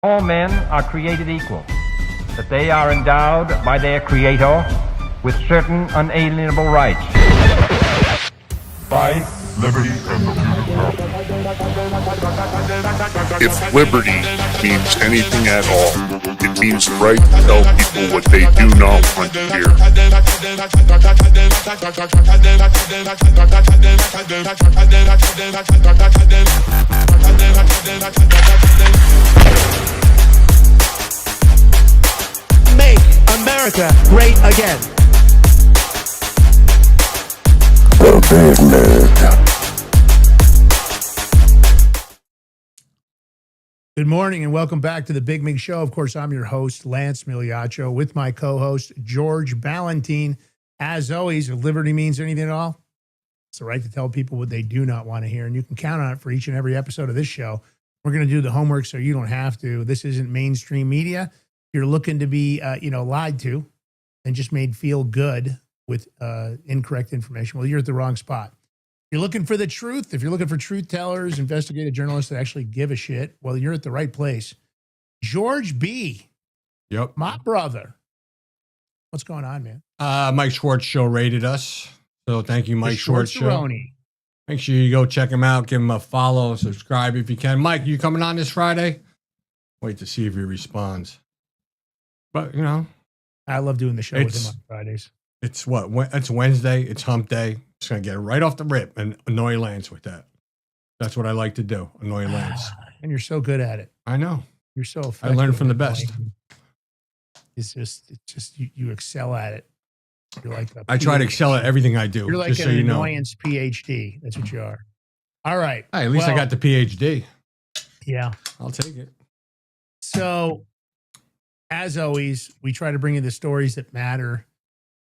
All men are created equal, that they are endowed by their Creator with certain unalienable rights. Life, liberty, and the If liberty means anything at all, it means the right to tell people what they do not want to hear. Make America great again. The Big Mig. Good morning and welcome back to the Big Mig Show. Of course, I'm your host, Lance Migliaccio, with my co-host, George Ballantyne. As always, if liberty means anything at all, it's the right to tell people what they do not want to hear, and you can count on it for each and every episode of this show. We're going to do the homework so you don't have to. This isn't mainstream media. If you're looking to be, lied to and just made feel good with incorrect information, well, you're at the wrong spot. You're looking for the truth. If you're looking for truth tellers, investigative journalists that actually give a shit, well, you're at the right place. George B. Yep. My brother. What's going on, man? Mike Schwartz Show rated us. So thank you, Mike Schwartz Show. Schwartz-eroni. Make sure you go check him out. Give him a follow, subscribe if you can. Mike, you coming on this Friday? Wait to see if he responds. But, I love doing the show with him on Fridays. it's what? It's Wednesday. It's hump day. Just going to get it right off the rip and annoy Lance with that. That's what I like to do. Annoy Lance. And you're so good at it. I know. You're so I effective. learned from the best. It's just you excel at it. You're like I try to excel at everything I do. You're like just an so you know. annoyance PhD. That's what you are. All right. Hey, at least I got the PhD. Yeah. I'll take it. So, as always, we try to bring you the stories that matter.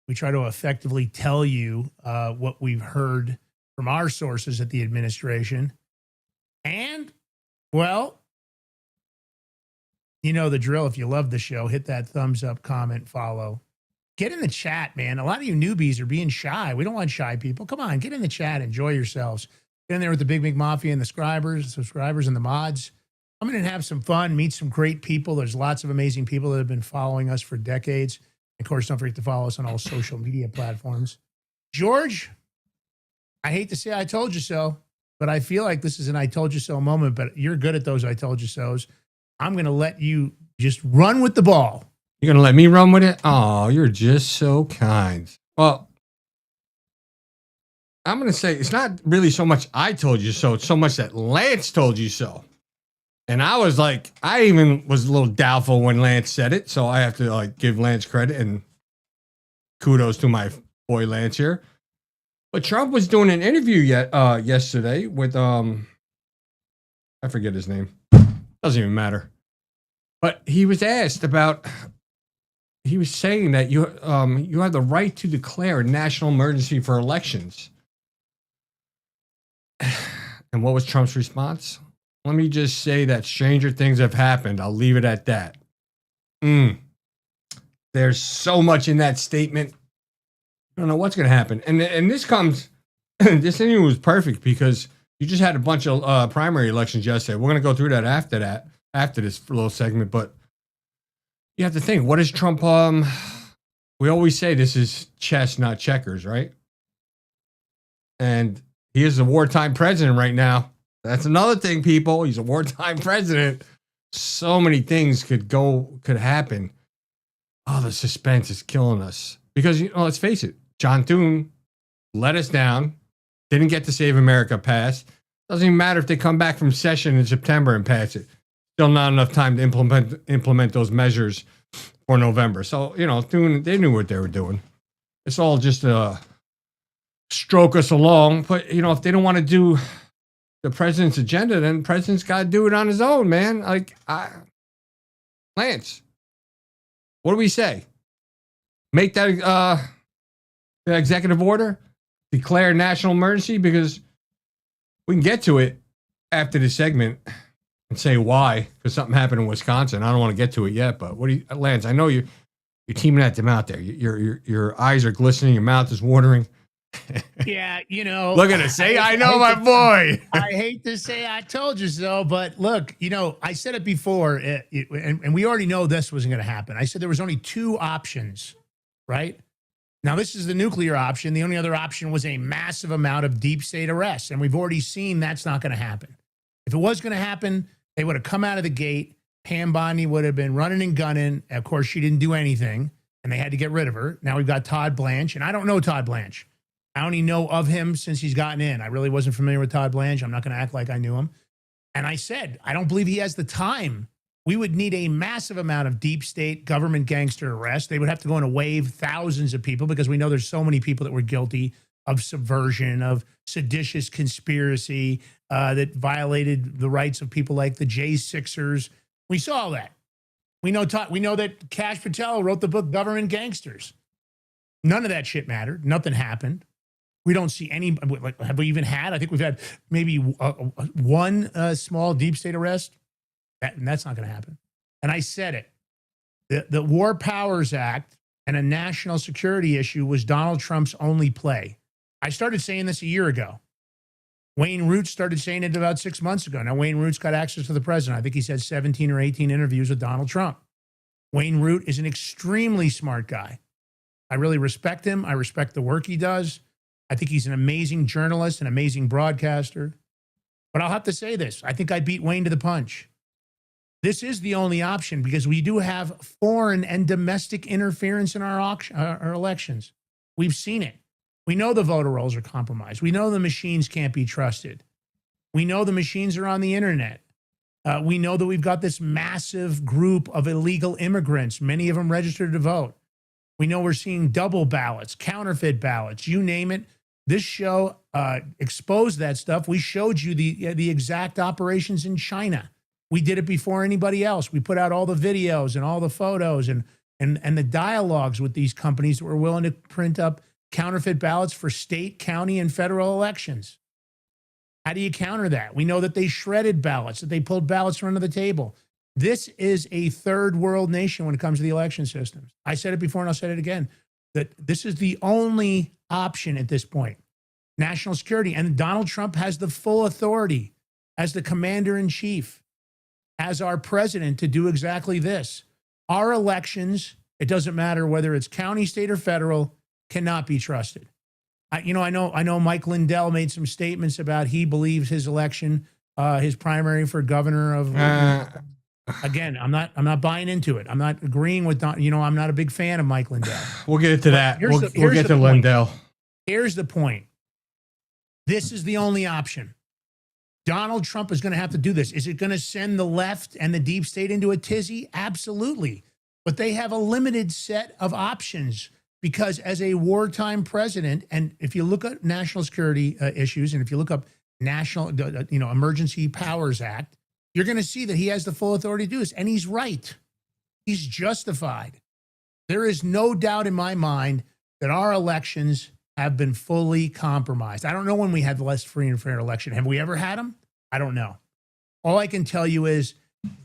We try to effectively tell you what we've heard from our sources at the administration. And, well, you know the drill. If you love the show, hit that thumbs up, comment, follow. Get in the chat, man. A lot of you newbies are being shy. We don't want shy people. Come on, get in the chat. Enjoy yourselves. Get in there with the Big Mig Mafia and the subscribers and the mods. I'm going to have some fun, meet some great people. There's lots of amazing people that have been following us for decades. Of course, don't forget to follow us on all social media platforms. George, I hate to say I told you so, but I feel like this is an I told you so moment, but you're good at those I told you so's. I'm going to let you just run with the ball. You're going to let me run with it? Oh, you're just so kind. Well, I'm going to say it's not really so much I told you so. It's so much that Lance told you so. And I was like, I even was a little doubtful when Lance said it. So I have to give Lance credit and kudos to my boy Lance here. But Trump was doing an interview yesterday with, I forget his name. Doesn't even matter. But he was asked about, he was saying that you have the right to declare a national emergency for elections. And what was Trump's response? Let me just say that stranger things have happened. I'll leave it at that. There's so much in that statement. I don't know what's going to happen. And this comes, this interview was perfect because you just had a bunch of primary elections yesterday. We're going to go through that after this little segment. But you have to think, what is Trump? We always say this is chess, not checkers, right? And he is a wartime president right now. That's another thing, people. He's a wartime president. So many things could happen. Oh, the suspense is killing us. Because, let's face it, John Thune let us down, didn't get to Save America pass. Doesn't even matter if they come back from session in September and pass it. Still not enough time to implement those measures for November. So, Thune, they knew what they were doing. It's all just to stroke us along. But, if they don't want to do the president's agenda, then the president's got to do it on his own, man. Lance, what do we say? Make that the executive order, declare national emergency, because we can get to it after this segment and say why, because something happened in Wisconsin. I don't want to get to it yet, but Lance, I know you're teaming at them out there. Your eyes are glistening, your mouth is watering. Yeah, you know. Look at it. Say, I know hate my to- boy. I hate to say I told you so, but look, you know, I said it before, and we already know this wasn't going to happen. I said there was only two options, right? Now, this is the nuclear option. The only other option was a massive amount of deep state arrests, and we've already seen that's not going to happen. If it was going to happen, they would have come out of the gate. Pam Bondi would have been running and gunning. Of course, she didn't do anything, and they had to get rid of her. Now we've got Todd Blanche, and I don't know Todd Blanche. I only know of him since he's gotten in. I really wasn't familiar with Todd Blanche. I'm not going to act like I knew him. And I said, I don't believe he has the time. We would need a massive amount of deep state government gangster arrests. They would have to go in a wave, thousands of people, because we know there's so many people that were guilty of subversion, of seditious conspiracy, that violated the rights of people like the J6ers. We saw that. We know that Kash Patel wrote the book Government Gangsters. None of that shit mattered. Nothing happened. We don't see any. Have we even had? I think we've had maybe one small deep state arrest. And that's not going to happen. And I said it. The War Powers Act and a national security issue was Donald Trump's only play. I started saying this a year ago. Wayne Root started saying it about 6 months ago. Now, Wayne Root's got access to the president. I think he's had 17 or 18 interviews with Donald Trump. Wayne Root is an extremely smart guy. I really respect him. I respect the work he does. I think he's an amazing journalist, an amazing broadcaster. But I'll have to say this. I think I beat Wayne to the punch. This is the only option because we do have foreign and domestic interference in our elections. We've seen it. We know the voter rolls are compromised. We know the machines can't be trusted. We know the machines are on the internet. We know that we've got this massive group of illegal immigrants, many of them registered to vote. We know we're seeing double ballots, counterfeit ballots, you name it. This show exposed that stuff. We showed you the exact operations in China. We did it before anybody else. We put out all the videos and all the photos and the dialogues with these companies that were willing to print up counterfeit ballots for state, county, and federal elections. How do you counter that? We know that they shredded ballots, that they pulled ballots from under the table. This is a third world nation when it comes to the election systems. I said it before and I'll say it again, that this is the only option at this point. National security. And Donald Trump has the full authority as the commander in chief, as our president, to do exactly this. Our elections, it doesn't matter whether it's county, state, or federal, cannot be trusted. I know Mike Lindell made some statements about he believes his election, his primary for governor of. Again, I'm not buying into it. I'm not agreeing with Don. I'm not a big fan of Mike Lindell. We'll get to that. Here's We'll get to Lindell. Here's the point. This is the only option. Donald Trump is going to have to do this. Is it going to send the left and the deep state into a tizzy? Absolutely. But they have a limited set of options because as a wartime president, and if you look at national security issues, and if you look up national, Emergency Powers Act, you're going to see that he has the full authority to do this. And he's right. He's justified. There is no doubt in my mind that our elections have been fully compromised. I don't know when we had the less free and fair election. Have we ever had them? I don't know. All I can tell you is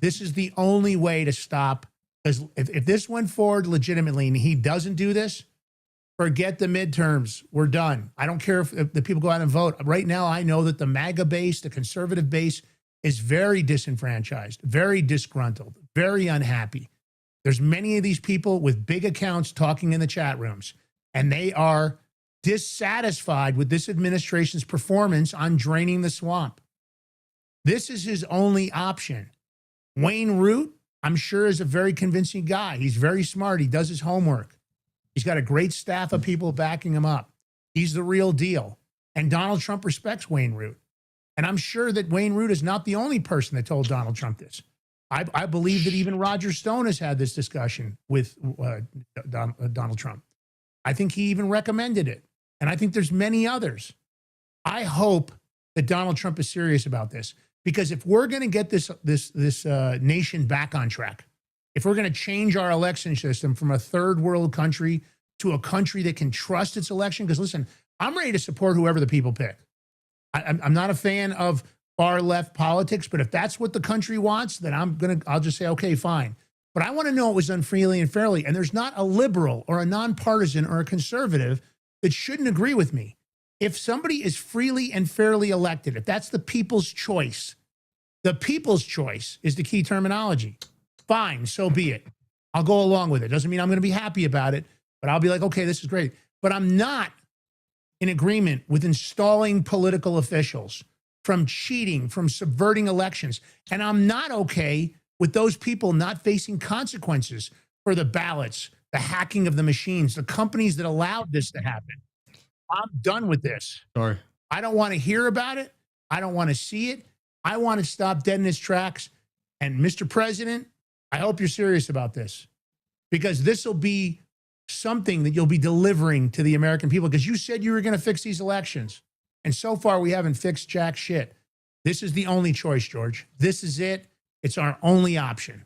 this is the only way to stop. Because if this went forward legitimately and he doesn't do this, forget the midterms. We're done. I don't care if the people go out and vote. Right now, I know that the MAGA base, the conservative base, is very disenfranchised, very disgruntled, very unhappy. There's many of these people with big accounts talking in the chat rooms, and they are dissatisfied with this administration's performance on draining the swamp. This is his only option. Wayne Root, I'm sure, is a very convincing guy. He's very smart. He does his homework. He's got a great staff of people backing him up. He's the real deal. And Donald Trump respects Wayne Root. And I'm sure that Wayne Root is not the only person that told Donald Trump this. I believe that even Roger Stone has had this discussion with Donald Trump. I think he even recommended it. And I think there's many others. I hope that Donald Trump is serious about this. Because if we're going to get this nation back on track, if we're going to change our election system from a third world country to a country that can trust its election, because listen, I'm ready to support whoever the people pick. I'm not a fan of far left politics, but if that's what the country wants, then I'll just say, okay, fine. But I want to know it was done freely and fairly. And there's not a liberal or a nonpartisan or a conservative that shouldn't agree with me. If somebody is freely and fairly elected, if that's the people's choice is the key terminology. Fine, so be it. I'll go along with it. Doesn't mean I'm going to be happy about it, but I'll be like, okay, this is great. But I'm not in agreement with installing political officials, from cheating, from subverting elections. And I'm not okay with those people not facing consequences for the ballots, the hacking of the machines, the companies that allowed this to happen. I'm done with this. Sorry. I don't want to hear about it. I don't want to see it. I want to stop dead in its tracks. And Mr. President, I hope you're serious about this, because this will be something that you'll be delivering to the American people, because you said you were going to fix these elections. And so far, we haven't fixed jack shit. This is the only choice, George. This is it. It's our only option.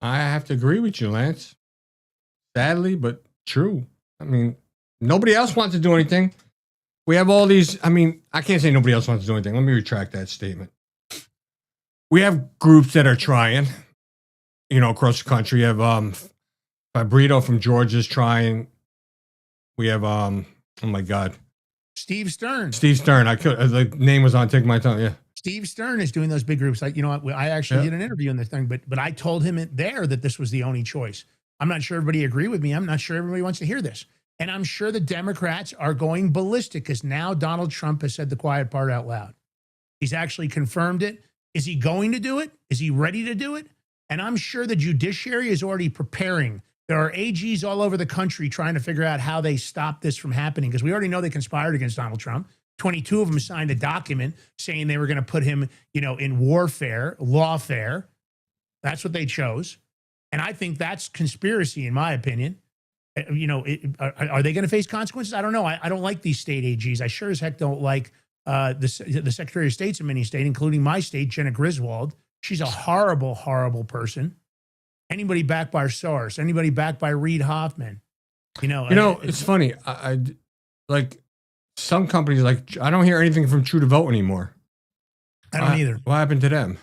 I have to agree with you, Lance. Sadly, but true. I mean, nobody else wants to do anything. We have all these. I mean, I can't say nobody else wants to do anything. Let me retract that statement. We have groups that are trying, across the country. You have Fabrito from Georgia's trying. We have, oh my God. Steve Stern. The name was on tip of my tongue. Yeah. Steve Stern is doing those big groups. I actually did an interview in this thing, but I told him there that this was the only choice. I'm not sure everybody agreed with me. I'm not sure everybody wants to hear this. And I'm sure the Democrats are going ballistic, because now Donald Trump has said the quiet part out loud. He's actually confirmed it. Is he going to do it? Is he ready to do it? And I'm sure the judiciary is already preparing. There are AGs all over the country trying to figure out how they stop this from happening, because we already know they conspired against Donald Trump. 22 of them signed a document saying they were going to put him, in warfare, lawfare. That's what they chose. And I think that's conspiracy, in my opinion. Are they going to face consequences? I don't know. I don't like these state AGs. I sure as heck don't like the Secretary of State's in many states, including my state, Jenna Griswold. She's a horrible, horrible person. Anybody backed by Soros, anybody backed by Reid Hoffman, it's funny. I like some companies. Like, I don't hear anything from True to Vote anymore. I don't either. What happened to them?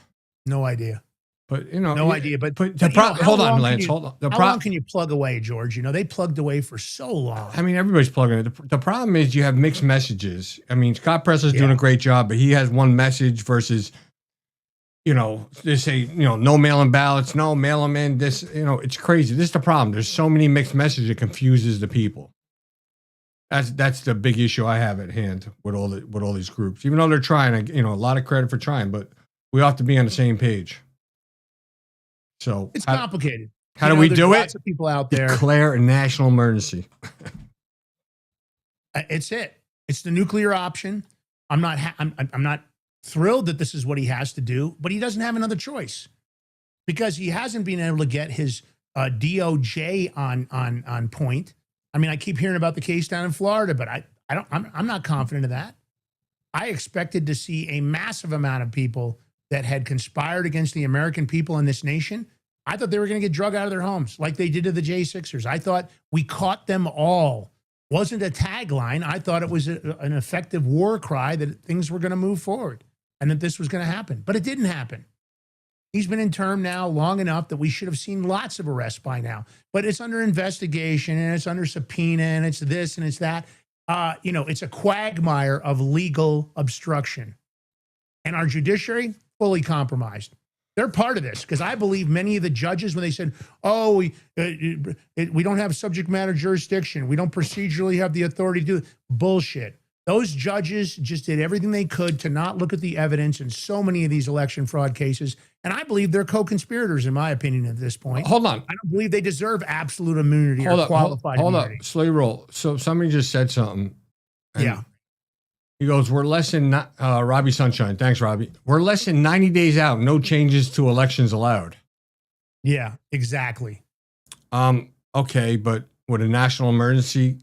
No idea. But no idea. But hold on, Lance. Hold on. How long can you plug away, George? They plugged away for so long. I mean, everybody's plugging it. The problem is you have mixed messages. I mean, Scott Presler's doing a great job, but he has one message versus, they say, no mail-in ballots, no mail them in. This, it's crazy. This is the problem. There's so many mixed messages, it confuses the people. That's the big issue I have at hand with all these groups. Even though they're trying, a lot of credit for trying, but we have to be on the same page. So it's complicated. How do we do it? Lots of people out there declare a national emergency. It's it. It's the nuclear option. I'm not thrilled that this is what he has to do, but he doesn't have another choice, because he hasn't been able to get his DOJ on point. I mean, I keep hearing about the case down in Florida, but I'm not confident of that. I expected to see a massive amount of people that had conspired against the American people in this nation. I thought they were going to get drug out of their homes like they did to the J6ers. I thought we caught them all. Wasn't a tagline. I thought it was an effective war cry that things were going to move forward and that this was going to happen. But it didn't happen. He's been in term now long enough that we should have seen lots of arrests by now. But it's under investigation, and it's under subpoena, and it's this and it's that. It's a quagmire of legal obstruction. And our judiciary, fully compromised. They're part of this, because I believe many of the judges, when they said, we don't have subject matter jurisdiction, we don't procedurally have the authority to do it. Bullshit. Those judges just did everything they could to not look at the evidence in so many of these election fraud cases. And I believe they're co-conspirators, in my opinion, at this point. Hold on. I don't believe they deserve absolute immunity or qualified immunity. Hold up. Slowly roll. So somebody just said something. Yeah. He goes, we're less than, Robbie Sunshine. Thanks, Robbie. We're less than 90 days out. No changes to elections allowed. Yeah, exactly. Okay, but would a national emergency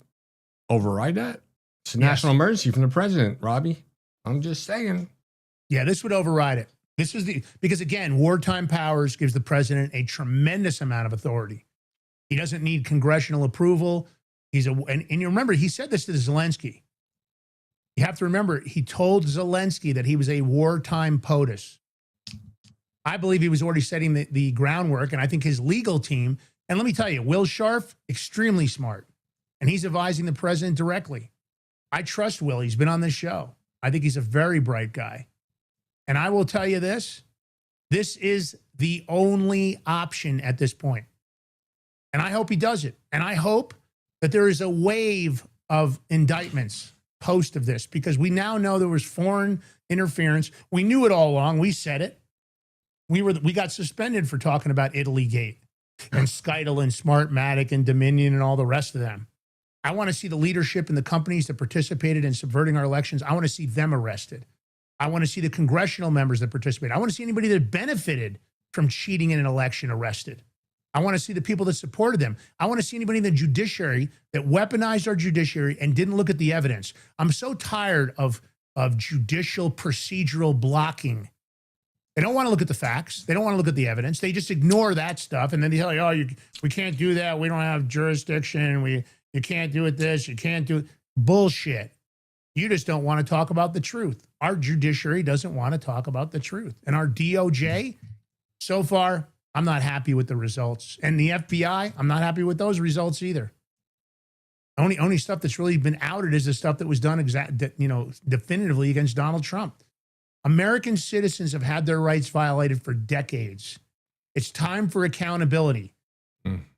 override that? It's a national emergency from the president, Robbie. I'm just saying. Yeah, this would override it. Because again, wartime powers gives the president a tremendous amount of authority. He doesn't need congressional approval. And you remember, he said this to Zelensky. You have to remember, he told Zelensky that he was a wartime POTUS. I believe he was already setting the groundwork, and I think his legal team, and let me tell you, Will Scharf, extremely smart, and he's advising the president directly. I trust Will. He's been on this show. I think he's a very bright guy. And I will tell you this is the only option at this point. And I hope he does it. And I hope that there is a wave of indictments post of this, because we now know there was foreign interference. We knew it all along. We said it. We got suspended for talking about Italy Gate and Skytel and Smartmatic and Dominion and all the rest of them. I want to see the leadership in the companies that participated in subverting our elections. I want to see them arrested. I want to see the congressional members that participated. I want to see anybody that benefited from cheating in an election arrested. I want to see the people that supported them. I want to see anybody in the judiciary that weaponized our judiciary and didn't look at the evidence. I'm so tired of judicial procedural blocking. They don't want to look at the facts. They don't want to look at the evidence. They just ignore that stuff. And then they tell you, oh, we can't do that. We don't have jurisdiction. You can't do it this. You can't do it. Bullshit. You just don't want to talk about the truth. Our judiciary doesn't want to talk about the truth. And our DOJ, so far, I'm not happy with the results. And the FBI, I'm not happy with those results either. Only stuff that's really been outed is the stuff that was done definitively against Donald Trump. American citizens have had their rights violated for decades. It's time for accountability.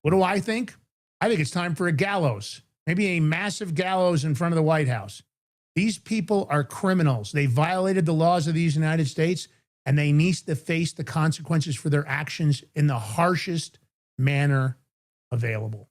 What do I think? I think it's time for a gallows, maybe a massive gallows in front of the White House. These people are criminals. They violated the laws of these United States, and they need to face the consequences for their actions in the harshest manner available.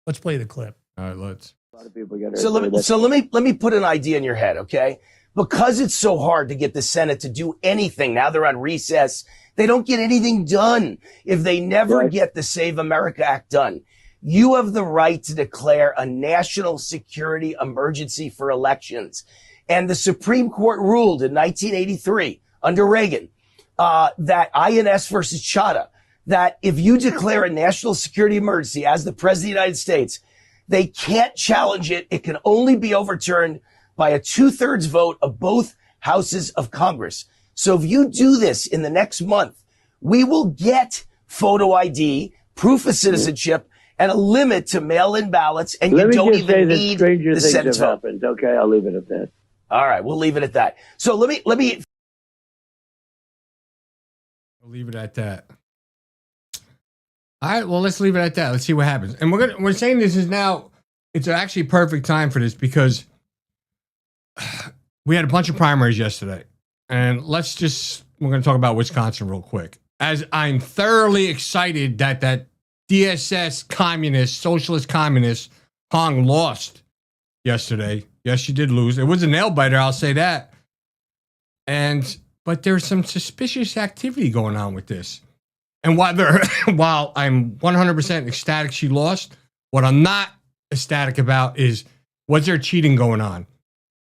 Let's play the clip. All right, let's. A lot of people get hurt. So let me put an idea in your head, okay? Because it's so hard to get the Senate to do anything. Now they're on recess. They don't get anything done if they never get the Save America Act done. You have the right to declare a national security emergency for elections. And the Supreme Court ruled in 1983 under Reagan that INS versus Chadha, that if you declare a national security emergency as the President of the United States, they can't challenge it. It can only be overturned by a 2/3 vote of both houses of Congress. So if you do this in the next month, we will get photo ID, proof of citizenship, and a limit to mail-in ballots, and you don't even need the Senate vote. Okay, I'll leave it at that. All right, we'll leave it at that. So let me. I'll leave it at that. All right, well, let's leave it at that. Let's see what happens. And we're saying this is now, it's actually perfect time for this because we had a bunch of primaries yesterday. And we're going to talk about Wisconsin real quick. As I'm thoroughly excited that DSS communist, socialist communist, Hong lost yesterday. Yes, she did lose. It was a nail biter, I'll say that. But there's some suspicious activity going on with this. And while I'm 100% ecstatic she lost, what I'm not ecstatic about is, was there cheating going on?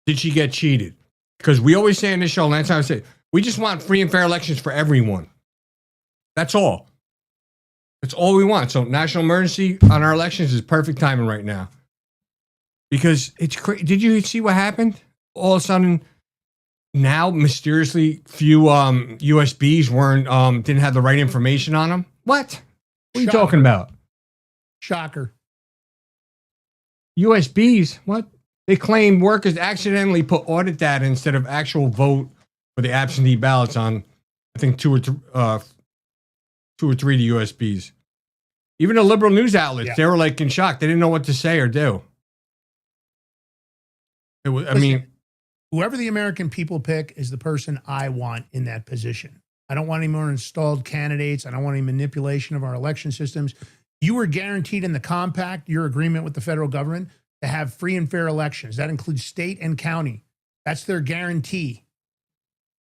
Did she get cheated? Because we always say in this show, last time I said, we just want free and fair elections for everyone. That's all. That's all we want. So national emergency on our elections is perfect timing right now. Because it's crazy. Did you see what happened? All of a sudden, now mysteriously few USBs didn't have the right information on them. What are you talking about? Shocker. USBs? What? They claim workers accidentally put audit data instead of actual vote for the absentee ballots on, I think, two or three of the USBs. Even the liberal news outlets, they were like in shock. They didn't know what to say or do. It was, whoever the American people pick is the person I want in that position. I don't want any more installed candidates. I don't want any manipulation of our election systems. You were guaranteed in the compact, your agreement with the federal government, to have free and fair elections. That includes state and county. That's their guarantee.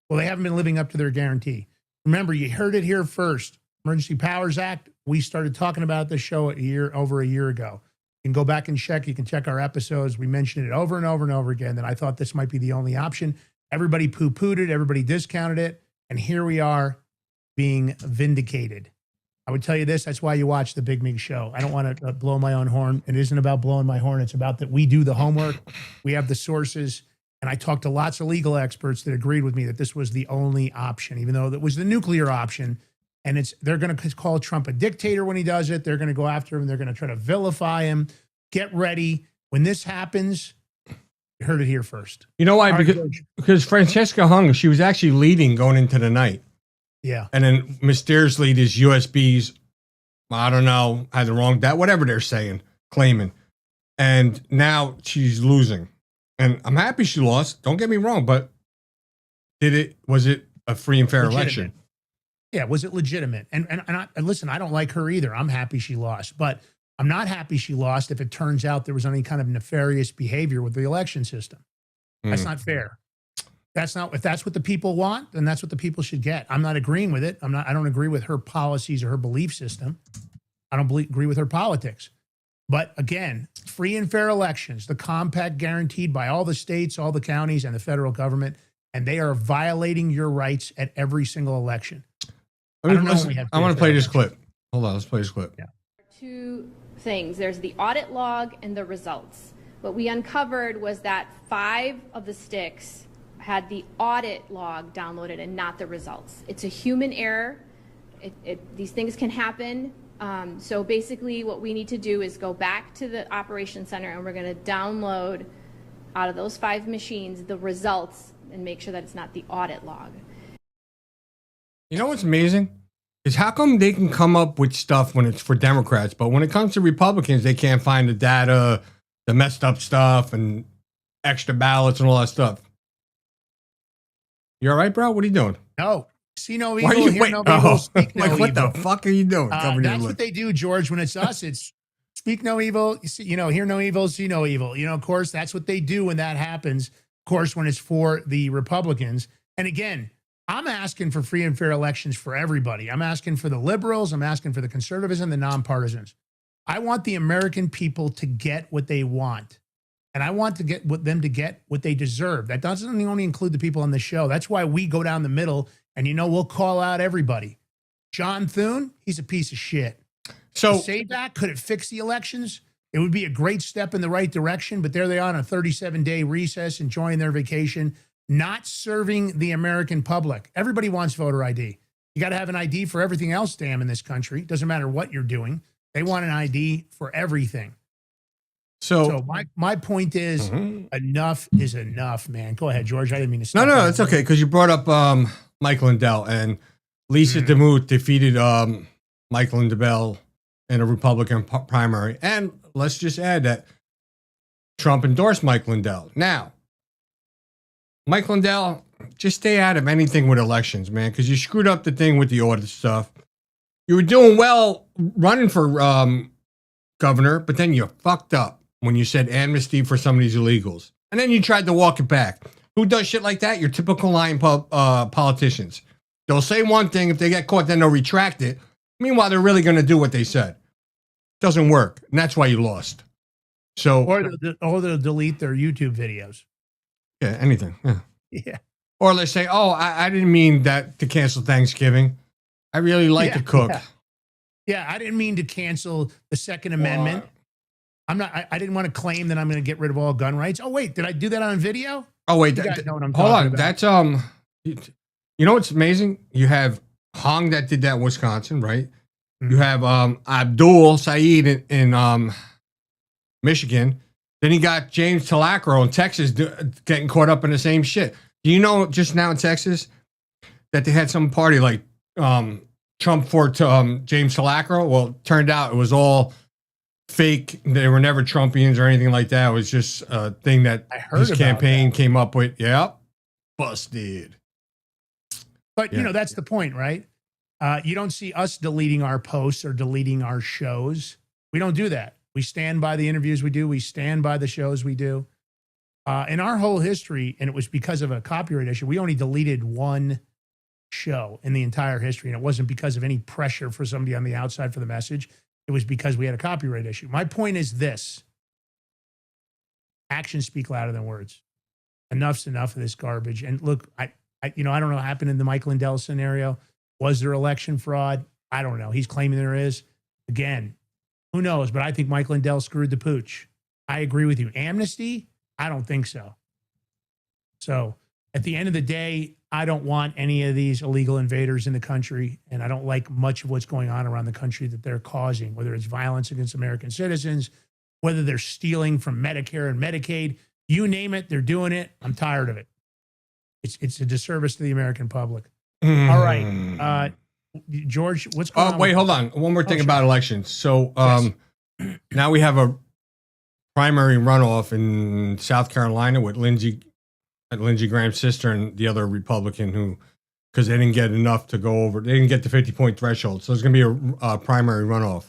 Well, they haven't been living up to their guarantee. Remember, you heard it here first. Emergency Powers Act, we started talking about this show over a year ago. You can go back and check. You can check our episodes. We mentioned it over and over and over again that I thought this might be the only option. Everybody poo-pooed it. Everybody discounted it. And here we are being vindicated. I would tell you this. That's why you watch the Big Mig Show. I don't want to blow my own horn. It isn't about blowing my horn. It's about that we do the homework. We have the sources. And I talked to lots of legal experts that agreed with me that this was the only option, even though that was the nuclear option. And they're going to call Trump a dictator when he does it. They're going to go after him. They're going to try to vilify him. get ready. When this happens, you heard it here first. You know why? All right, Because, George. because Francesca Hung, she was actually leading going into the night. Yeah. And then mysteriously, these USBs, I don't know, had the wrong, that whatever they're saying, claiming. And now she's losing. And I'm happy she lost. Don't get me wrong, but was it a free and fair Legitimate. election? Yeah, was it legitimate? And listen, I don't like her either. I'm happy she lost, but I'm not happy she lost if it turns out there was any kind of nefarious behavior with the election system. That's not fair. That's not, if that's what the people want, then that's what the people should get. I'm not agreeing with it. I don't agree with her policies or her belief system. I don't agree with her politics. But again, free and fair elections, the compact guaranteed by all the states, all the counties, and the federal government, and they are violating your rights at every single election. I don't know when we have I want free to play and this fair clip. Hold on, let's play this clip. Yeah. Two things. There's the audit log and the results. What we uncovered was that 5 of the sticks had the audit log downloaded and not the results. It's a human error. These things can happen. So basically what we need to do is go back to the operations center and we're going to download out of those 5 machines the results and make sure that it's not the audit log. You know what's amazing? Is how come they can come up with stuff when it's for Democrats, but when it comes to Republicans, they can't find the data, the messed up stuff, and extra ballots and all that stuff. You all right, bro? What are you doing? No. See no Why are evil, you hear wait? no evil, speak no Like, what evil. the fuck are you doing? Covering your That's lip? what they do, George. When it's us, it's speak no evil, hear no evil, see no evil. Of course, that's what they do when that happens. Of course, when it's for the Republicans. And again, I'm asking for free and fair elections for everybody. I'm asking for the liberals. I'm asking for the conservatives and the nonpartisans. I want the American people to get what they want. And I want to get them to get what they deserve. That doesn't only include the people on the show. That's why we go down the middle and, we'll call out everybody. John Thune, he's a piece of shit. So Say that, could it fix the elections? It would be a great step in the right direction, but there they are on a 37-day recess, enjoying their vacation, not serving the American public. Everybody wants voter ID. You got to have an ID for everything else, damn, in this country. Doesn't matter what you're doing. They want an ID for everything. So my point is, enough is enough, man. Go ahead, George. I didn't mean to stop. no, it's okay because you brought up Mike Lindell and Lisa DeMuth defeated Mike Lindell in a Republican primary, and let's just add that Trump endorsed Mike Lindell. Now, Mike Lindell, just stay out of anything with elections, man, because you screwed up the thing with the audit stuff. You were doing well running for governor, but then you fucked up when you said amnesty for some of these illegals. And then you tried to walk it back. Who does shit like that? Your typical lying politicians. They'll say one thing. If they get caught, then they'll retract it. Meanwhile, they're really going to do what they said. Doesn't work. And that's why you lost. So, Or they'll delete their YouTube videos. yeah, anything. Yeah. Yeah. Or they say, oh, I didn't mean that to cancel Thanksgiving. I really like to cook. Yeah, I didn't mean to cancel the Second Amendment. I didn't want to claim that I'm going to get rid of all gun rights. Oh, wait, did I do that on video? Oh, wait. You guys know what I'm hold talking on. about. That's, you know what's amazing? You have Hong that did that in Wisconsin, right? You have Abdul Saeed in Michigan. Then you got James Talacro in Texas getting caught up in the same shit. Do you know just now in Texas that they had some party like Trump for James Talacro? Well, it turned out it was all fake. They were never Trumpians or anything like that. It was just a thing that his about campaign that. came up with. Yep. Busted. But, Yeah. that's the point, right? You don't see us deleting our posts or deleting our shows. We don't do that. We stand by the interviews we do. We stand by the shows we do. In our whole history, and it was because of a copyright issue, we only deleted one show in the entire history. And it wasn't because of any pressure for somebody on the outside for the message. It was because we had a copyright issue. My point is this. Actions speak louder than words. Enough's enough of this garbage. And look, I don't know what happened in the Mike Lindell scenario. Was there election fraud? I don't know. He's claiming there is. Again, who knows? But I think Mike Lindell screwed the pooch. I agree with you. Amnesty? I don't think so. So at the end of the day, I don't want any of these illegal invaders in the country, and I don't like much of what's going on around the country that they're causing, whether it's violence against American citizens whether they're stealing from Medicare and Medicaid, you name it, they're doing it. I'm tired of it. It's a disservice to the American public. All right. George, what's going on? Oh, wait, hold on. One more thing sure. about elections. So now we have a primary runoff in South Carolina with Lindsey Graham's sister and the other Republican who, because they didn't get enough to go over, they didn't get the 50-point threshold. So there's going to be a primary runoff.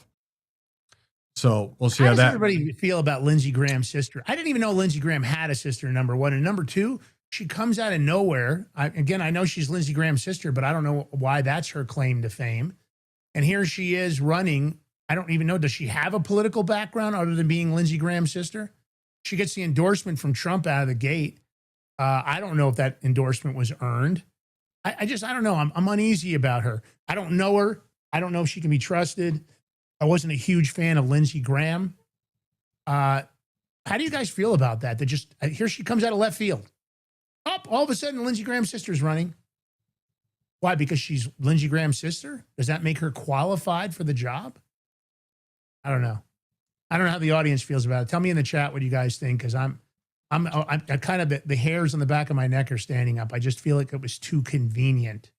So we'll see How how does that. everybody feel about Lindsey Graham's sister? I didn't even know Lindsey Graham had a sister, number one. And number two, she comes out of nowhere. I know she's Lindsey Graham's sister, but I don't know why that's her claim to fame. And here she is running. I don't even know. Does she have a political background other than being Lindsey Graham's sister? She gets the endorsement from Trump out of the gate. I don't know if that endorsement was earned. I don't know. I'm uneasy about her. I don't know her. I don't know if she can be trusted. I wasn't a huge fan of Lindsey Graham. How do you guys feel about that? That just here she comes out of left field. All of a sudden, Lindsey Graham's sister's running. Why? Because she's Lindsey Graham's sister? Does that make her qualified for the job? I don't know. I don't know how the audience feels about it. Tell me in the chat what you guys think, because I'm kind of the hairs on the back of my neck are standing up. I just feel like it was too convenient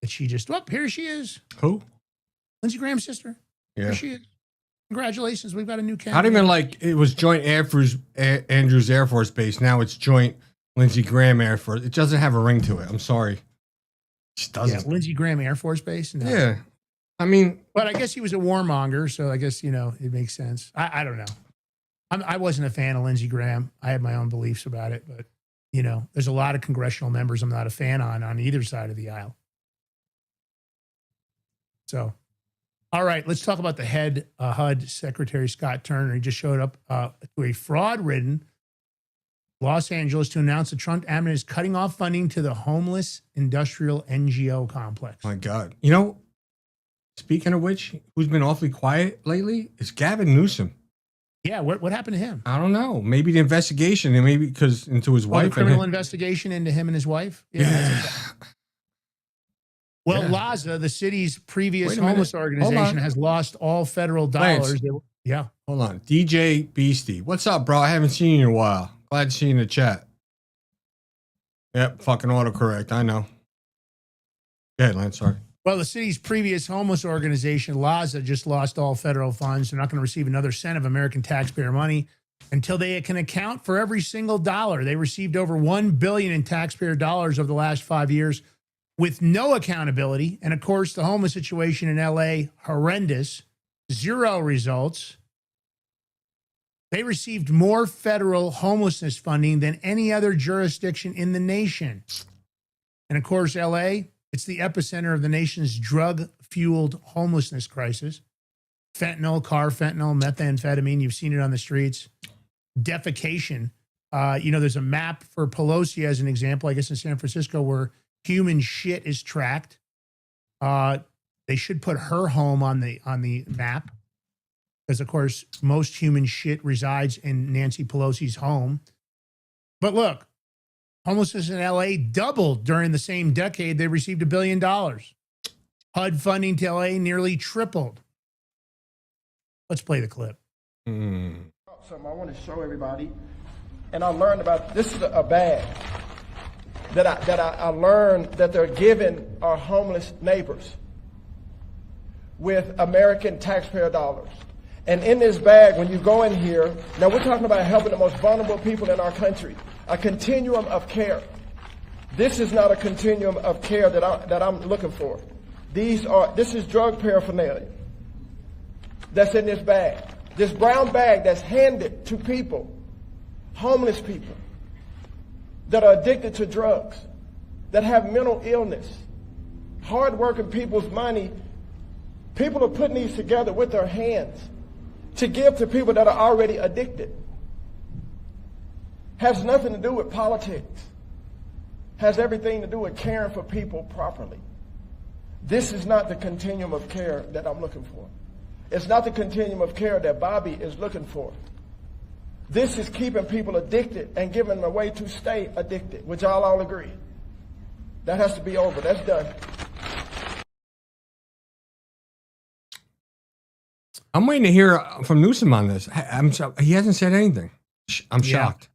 that she just, here she is. Who? Lindsey Graham's sister. Yeah. Here she is. Congratulations, we've got a new candidate. Not even like it was joint Andrews Air Force Base. Now it's joint Lindsey Graham Air Force. It doesn't have a ring to it. I'm sorry. It just doesn't. Yeah, Lindsey Graham Air Force Base? No. Yeah. I mean. But I guess he was a warmonger, so I guess, it makes sense. I don't know. I wasn't a fan of Lindsey Graham. I had my own beliefs about it, but, there's a lot of congressional members I'm not a fan on either side of the aisle. So, all right, let's talk about the head HUD Secretary Scott Turner. He just showed up to a fraud-ridden Los Angeles to announce that Trump admin is cutting off funding to the homeless industrial NGO complex. My God. Speaking of which, who's been awfully quiet lately is Gavin Newsom. Yeah, what happened to him? I don't know. Maybe the investigation, and maybe because into his wife. The criminal investigation into him and his wife? Yeah. Well, Yeah. LAZA, the city's previous Wait a minute. homeless organization, has lost all federal dollars. Lance. Hold on. DJ Beastie. What's up, bro? I haven't seen you in a while. Glad to see you in the chat. Yep, fucking autocorrect. I know. Go ahead, Lance. Sorry. Well, the city's previous homeless organization, LAZA, just lost all federal funds. They're not going to receive another cent of American taxpayer money until they can account for every single dollar. They received over $1 billion in taxpayer dollars over the last 5 years with no accountability. And of course, the homeless situation in LA, horrendous, zero results. They received more federal homelessness funding than any other jurisdiction in the nation. And of course, LA, it's the epicenter of the nation's drug-fueled homelessness crisis. Fentanyl, carfentanil, methamphetamine, you've seen it on the streets. Defecation. There's a map for Pelosi as an example, I guess in San Francisco, where human shit is tracked. They should put her home on the map, because of course most human shit resides in Nancy Pelosi's home. But look, homelessness in LA doubled during the same decade. They received $1 billion. HUD funding to LA nearly tripled. Let's play the clip. Something I want to show everybody, and I learned about this is a bag that I learned that they're giving our homeless neighbors with American taxpayer dollars. And in this bag, when you go in here, now we're talking about helping the most vulnerable people in our country, a continuum of care. This is not a continuum of care that I'm looking for. This is drug paraphernalia that's in this bag. This brown bag that's handed to people, homeless people, that are addicted to drugs, that have mental illness, hardworking people's money. People are putting these together with their hands to give to people that are already addicted. Has nothing to do with politics. Has everything to do with caring for people properly. This is not the continuum of care that I'm looking for. It's not the continuum of care that Bobby is looking for. This is keeping people addicted and giving them a way to stay addicted, which I'll all agree. That has to be over. That's done. I'm waiting to hear from Newsom on this. He hasn't said anything. I'm shocked.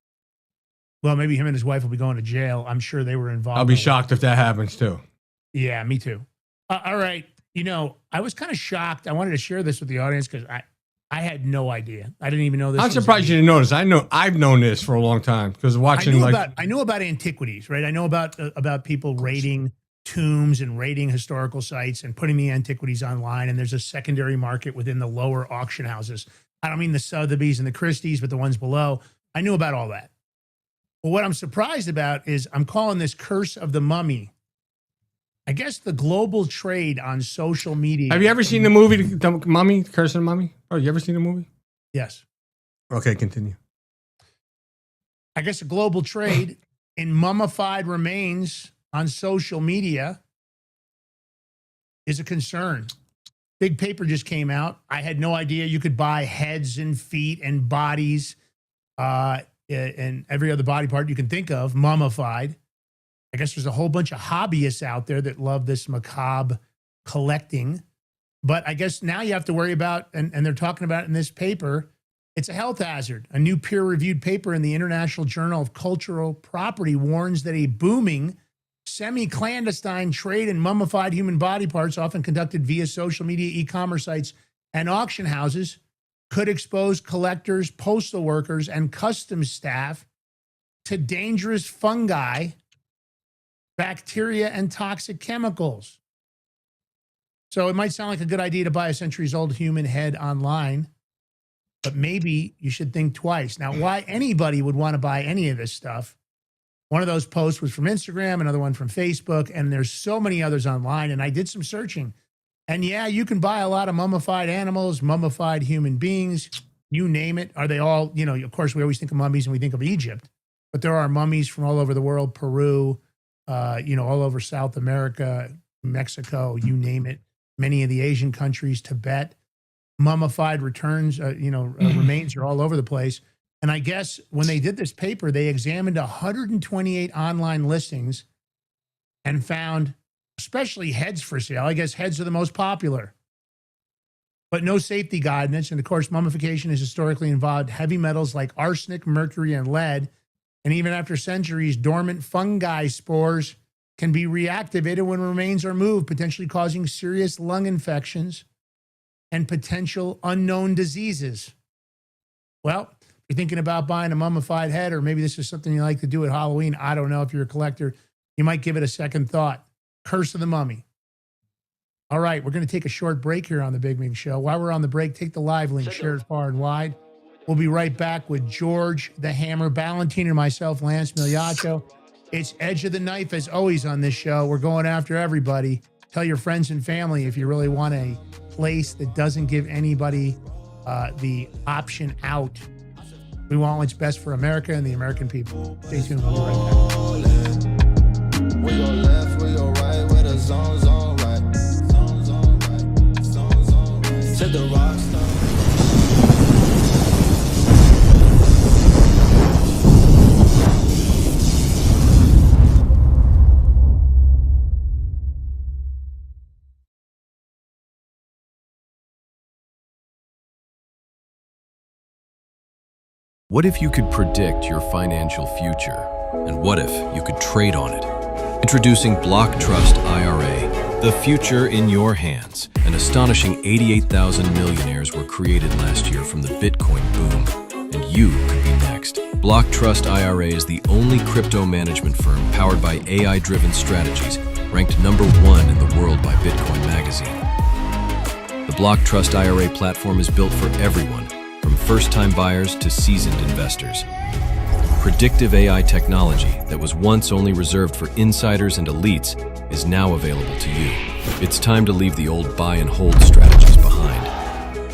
Well, maybe him and his wife will be going to jail. I'm sure they were involved. I'll be shocked if that happens too. Yeah, me too. All right. You know, I was kind of shocked. I wanted to share this with the audience because I had no idea. I didn't even know this. I'm surprised you didn't notice. I've known this for a long time because watching I knew about antiquities, right? I know about people raiding tombs and raiding historical sites and putting the antiquities online. And there's a secondary market within the lower auction houses. I don't mean the Sotheby's and the Christie's, but the ones below. I knew about all that. But what I'm surprised about is I'm calling this Curse of the Mummy. I guess the global trade on social media. Have you ever seen the movie, The Mummy, Curse of the Mummy? Oh, you ever seen the movie? Yes. Okay, continue. I guess a global trade in mummified remains on social media is a concern. Big Paper just came out. I had no idea you could buy heads and feet and bodies and every other body part you can think of mummified. I guess there's a whole bunch of hobbyists out there that love this macabre collecting. But I guess now you have to worry about, and they're talking about it in this paper, it's a health hazard. A new peer-reviewed paper in the International Journal of Cultural Property warns that a booming semi-clandestine trade in mummified human body parts, often conducted via social media, e-commerce sites, and auction houses, could expose collectors, postal workers, and customs staff to dangerous fungi, bacteria, and toxic chemicals. So it might sound like a good idea to buy a centuries-old human head online, but maybe you should think twice. Now, why anybody would want to buy any of this stuff? One of those posts was from Instagram, another one from Facebook, and there's so many others online, and I did some searching. And yeah, you can buy a lot of mummified animals, mummified human beings, you name it. Are they all, you know, of course, we always think of mummies and we think of Egypt, but there are mummies from all over the world, Peru, all over South America, Mexico, you name it. Many of the Asian countries, Tibet, mummified remains are all over the place. And I guess when they did this paper, they examined 128 online listings and found especially heads for sale. I guess heads are the most popular, but no safety guidance. And of course, mummification has historically involved heavy metals like arsenic, mercury, and lead. And even after centuries, dormant fungi spores can be reactivated when remains are moved, potentially causing serious lung infections and potential unknown diseases. Well, if you're thinking about buying a mummified head, or maybe this is something you like to do at Halloween, I don't know, if you're a collector, you might give it a second thought. Curse of the Mummy. All right, we're going to take a short break here on the Big Mig Show. While we're on the break, take the live link, share it far and wide. We'll be right back with George the Hammer Ballantine and myself, Lance Migliaccio. It's Edge of the Knife, as always, on this show. We're going after everybody. Tell your friends and family if you really want a place that doesn't give anybody the option out. We want what's best for America and the American people. Stay tuned. We'll be right back. We go left, we go right, where the zone's on right. Zone's on right, zone's on right. To the rock star. What if you could predict your financial future? And what if you could trade on it? Introducing Block Trust IRA, the future in your hands. An astonishing 88,000 millionaires were created last year from the Bitcoin boom, and you could be next. Block Trust IRA is the only crypto management firm powered by AI-driven strategies, ranked #1 in the world by Bitcoin Magazine. The Block Trust IRA platform is built for everyone, from first-time buyers to seasoned investors. Predictive AI technology that was once only reserved for insiders and elites is now available to you. It's time to leave the old buy and hold strategies behind.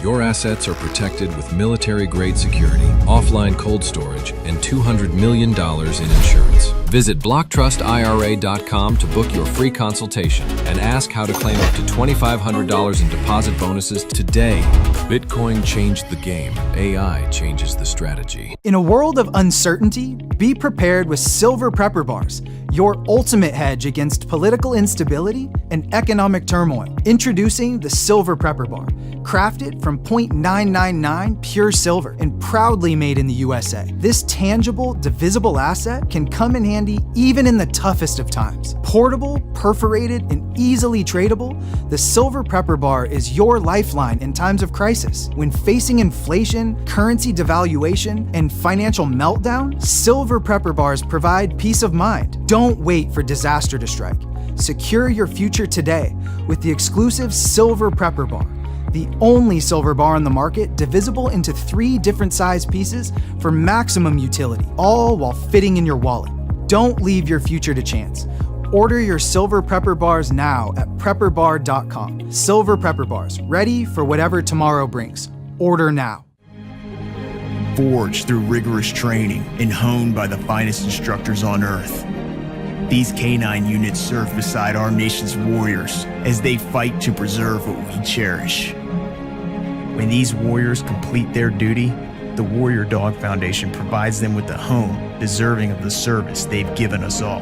Your assets are protected with military-grade security, offline cold storage, and $200 million in insurance. Visit BlockTrustIRA.com to book your free consultation and ask how to claim up to $2,500 in deposit bonuses today. Bitcoin changed the game. AI changes the strategy. In a world of uncertainty, be prepared with Silver Prepper Bars, your ultimate hedge against political instability and economic turmoil. Introducing the Silver Prepper Bar, crafted from 0.999 pure silver and proudly made in the USA. This tangible, divisible asset can come in handy even in the toughest of times. Portable, perforated, and easily tradable, the Silver Prepper Bar is your lifeline in times of crisis. When facing inflation, currency devaluation, and financial meltdown, Silver Prepper Bars provide peace of mind. Don't wait for disaster to strike. Secure your future today with the exclusive Silver Prepper Bar, the only silver bar on the market divisible into 3 different size pieces for maximum utility, all while fitting in your wallet. Don't leave your future to chance. Order your Silver Prepper Bars now at prepperbar.com. Silver Prepper Bars, ready for whatever tomorrow brings. Order now. Forged through rigorous training and honed by the finest instructors on earth, these K9 units serve beside our nation's warriors as they fight to preserve what we cherish. When these warriors complete their duty, the Warrior Dog Foundation provides them with a home deserving of the service they've given us all.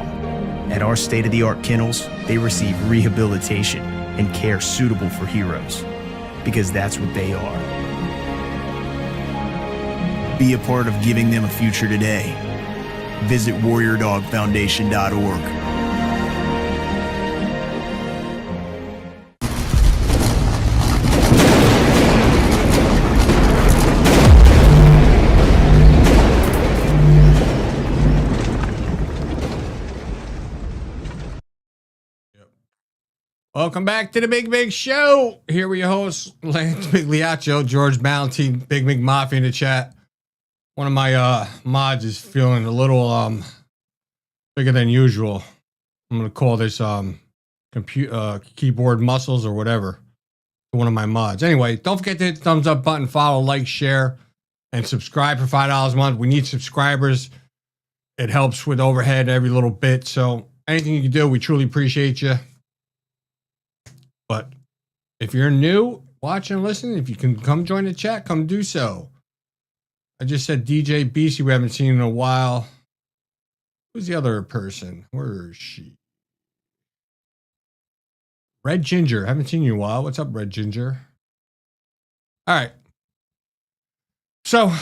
At our state-of-the-art kennels, they receive rehabilitation and care suitable for heroes, because that's what they are. Be a part of giving them a future today. Visit warriordogfoundation.org. Welcome back to the Big Show. Here we your hosts, Lance Migliaccio, George Ballantine, Big Mig Mafia in the chat. One of my mods is feeling a little bigger than usual. I'm gonna call this keyboard muscles or whatever. One of my mods. Anyway, don't forget to hit the thumbs up button, follow, like, share, and subscribe for $5 a month. We need subscribers. It helps with overhead every little bit. So anything you can do, we truly appreciate you. But if you're new, watch and listen, if you can come join the chat, come do so. I just said DJ BC, we haven't seen in a while. Who's the other person? Where is she? Red Ginger. Haven't seen you in a while. What's up, Red Ginger? All right. So,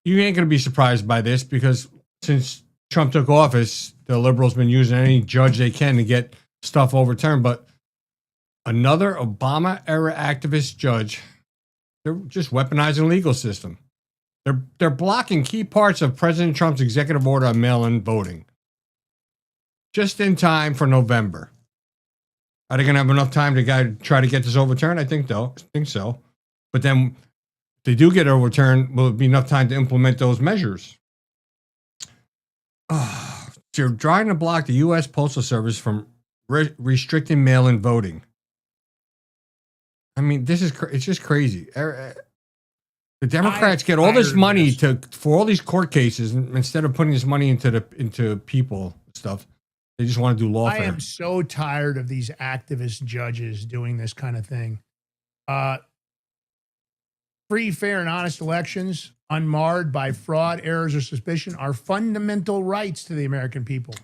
you ain't going to be surprised by this because since Trump took office, the liberals been using any judge they can to get stuff overturned. But another Obama-era activist judge, they're just weaponizing the legal system. They're blocking key parts of President Trump's executive order on mail-in voting. Just in time for November. Are they going to have enough time to try to get this overturned? I think so. But then if they do get overturned, will it be enough time to implement those measures? They're trying to block the U.S. Postal Service from restricting mail-in voting. I mean, it's just crazy. The Democrats get all this money for all these court cases, and instead of putting this money into people stuff, they just want to do lawfare. I am so tired of these activist judges doing this kind of thing. Free, fair, and honest elections, unmarred by fraud, errors, or suspicion, are fundamental rights to the American people.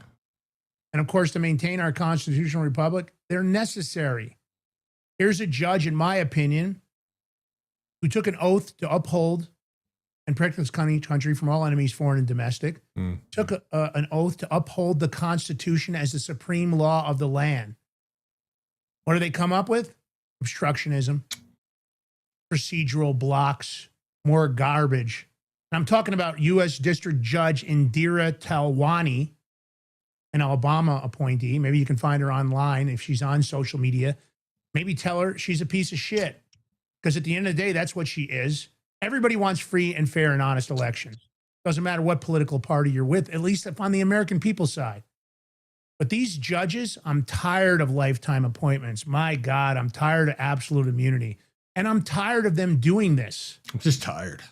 And of course, to maintain our constitutional republic, they're necessary. Here's a judge, in my opinion, who took an oath to uphold and protect this country from all enemies, foreign and domestic, took an oath to uphold the Constitution as the supreme law of the land. What do they come up with? Obstructionism, procedural blocks, more garbage. And I'm talking about U.S. District Judge Indira Talwani, an Alabama appointee. Maybe you can find her online if she's on social media. Maybe tell her she's a piece of shit. Because at the end of the day, that's what she is. Everybody wants free and fair and honest elections. Doesn't matter what political party you're with, at least on the American people's side. But these judges, I'm tired of lifetime appointments. My God, I'm tired of absolute immunity. And I'm tired of them doing this. I'm just tired.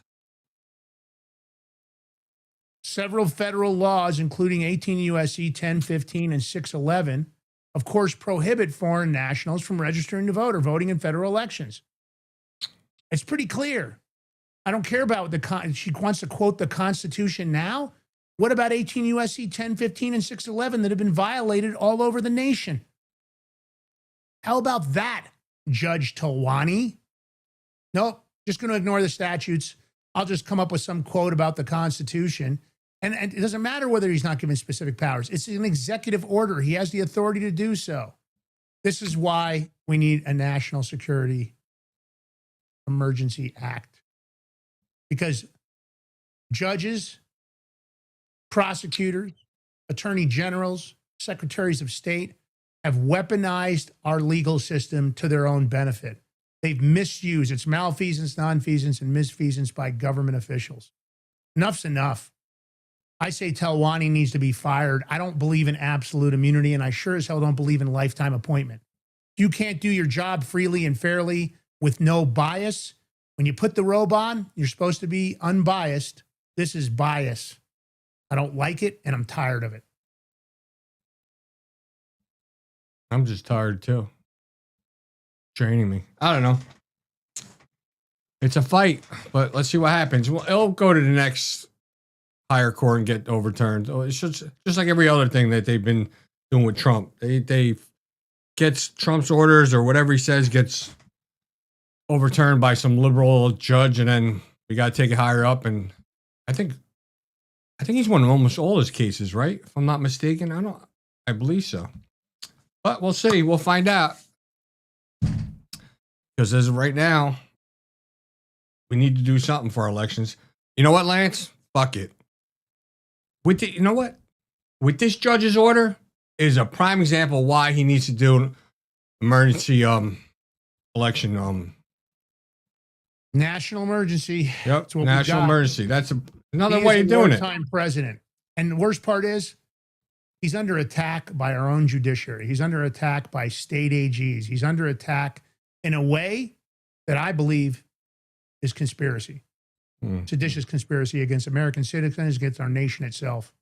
Several federal laws, including 18 U.S.C. 1015 and 611, of course, prohibit foreign nationals from registering to vote or voting in federal elections. It's pretty clear. I don't care about she wants to quote the Constitution now. What about 18 U.S.C. 1015 and 611 that have been violated all over the nation? How about that, Judge Talwani? Nope, just going to ignore the statutes. I'll just come up with some quote about the Constitution. And it doesn't matter whether he's not given specific powers. It's an executive order. He has the authority to do so. This is why we need a National Security Emergency Act. Because judges, prosecutors, attorney generals, secretaries of state have weaponized our legal system to their own benefit. They've misused its malfeasance, nonfeasance, and misfeasance by government officials. Enough's enough. I say Talwani needs to be fired. I don't believe in absolute immunity, and I sure as hell don't believe in lifetime appointment. You can't do your job freely and fairly with no bias. When you put the robe on, you're supposed to be unbiased. This is bias. I don't like it, and I'm tired of it. I'm just tired too. Training me. I don't know. It's a fight, but let's see what happens. Well, it'll go to the next higher court and get overturned. Oh, it's just like every other thing that they've been doing with Trump. They gets Trump's orders or whatever he says gets overturned by some liberal judge, and then we got to take it higher up. And I think he's won almost all his cases, right? If I'm not mistaken, I believe so. But we'll see. We'll find out. Because as of right now, we need to do something for our elections. You know what, Lance? Fuck it. You know what? With this judge's order is a prime example why he needs to do an emergency election. National emergency. Yep. National emergency. That's another way of doing it. Time president. And the worst part is he's under attack by our own judiciary. He's under attack by state AGs. He's under attack in a way that I believe is conspiracy. Seditious conspiracy against American citizens, against our nation itself.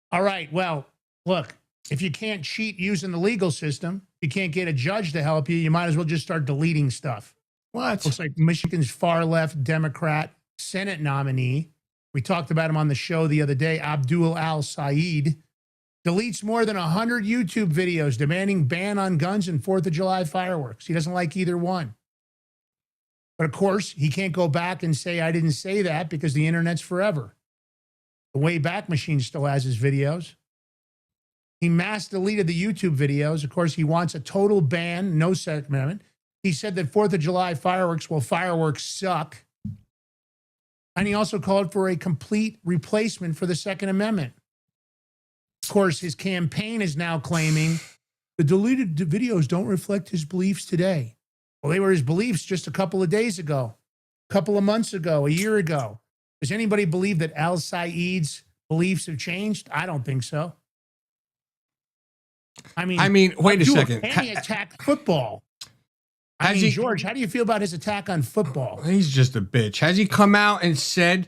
All right, well, look, if you can't cheat using the legal system, you can't get a judge to help you, you might as well just start deleting stuff. What? Looks like Michigan's far-left Democrat Senate nominee, we talked about him on the show the other day, Abdul Al-Said, deletes more than 100 YouTube videos demanding ban on guns and 4th of July fireworks. He doesn't like either one. But of course, he can't go back and say, I didn't say that, because the internet's forever. The Wayback Machine still has his videos. He mass deleted the YouTube videos. Of course, he wants a total ban, no Second Amendment. He said that 4th of July fireworks, well, fireworks suck. And he also called for a complete replacement for the Second Amendment. Of course, his campaign is now claiming the deleted videos don't reflect his beliefs today. Well, they were his beliefs just a couple of days ago, a couple of months ago, a year ago. Does anybody believe that Al-Said's beliefs have changed? I don't think so. I mean, wait a second. And he attacked football. George, how do you feel about his attack on football? He's just a bitch. Has he come out and said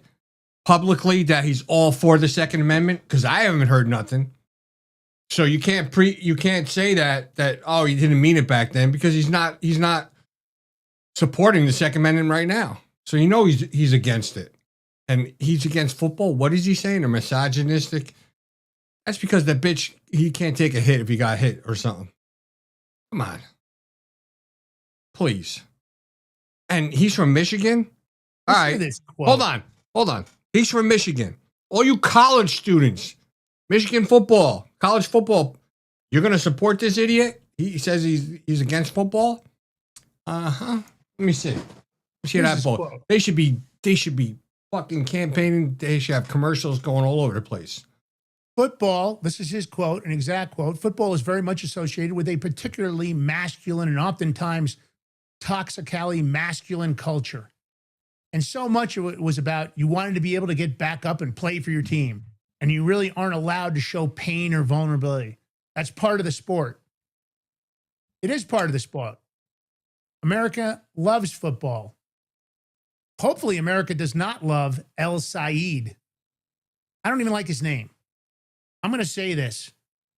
publicly that he's all for the Second Amendment? Because I haven't heard nothing. So you can't say that oh, he didn't mean it back then, because he's not supporting the Second Amendment right now. So you know he's against it. And he's against football. What is he saying? They're misogynistic. That's because that bitch, he can't take a hit if he got hit or something. Come on. Please. And he's from Michigan? All right. Hold on. He's from Michigan. All you college students, Michigan football, college football, you're going to support this idiot? He says he's against football? Uh-huh. Let me see. That ball. They should be fucking campaigning. They should have commercials going all over the place. Football, this is his quote, an exact quote, football is very much associated with a particularly masculine and oftentimes toxically masculine culture. And so much of it was about you wanted to be able to get back up and play for your team. And you really aren't allowed to show pain or vulnerability. That's part of the sport. It is part of the sport. America loves football. Hopefully, America does not love Al-Said. I don't even like his name. I'm going to say this.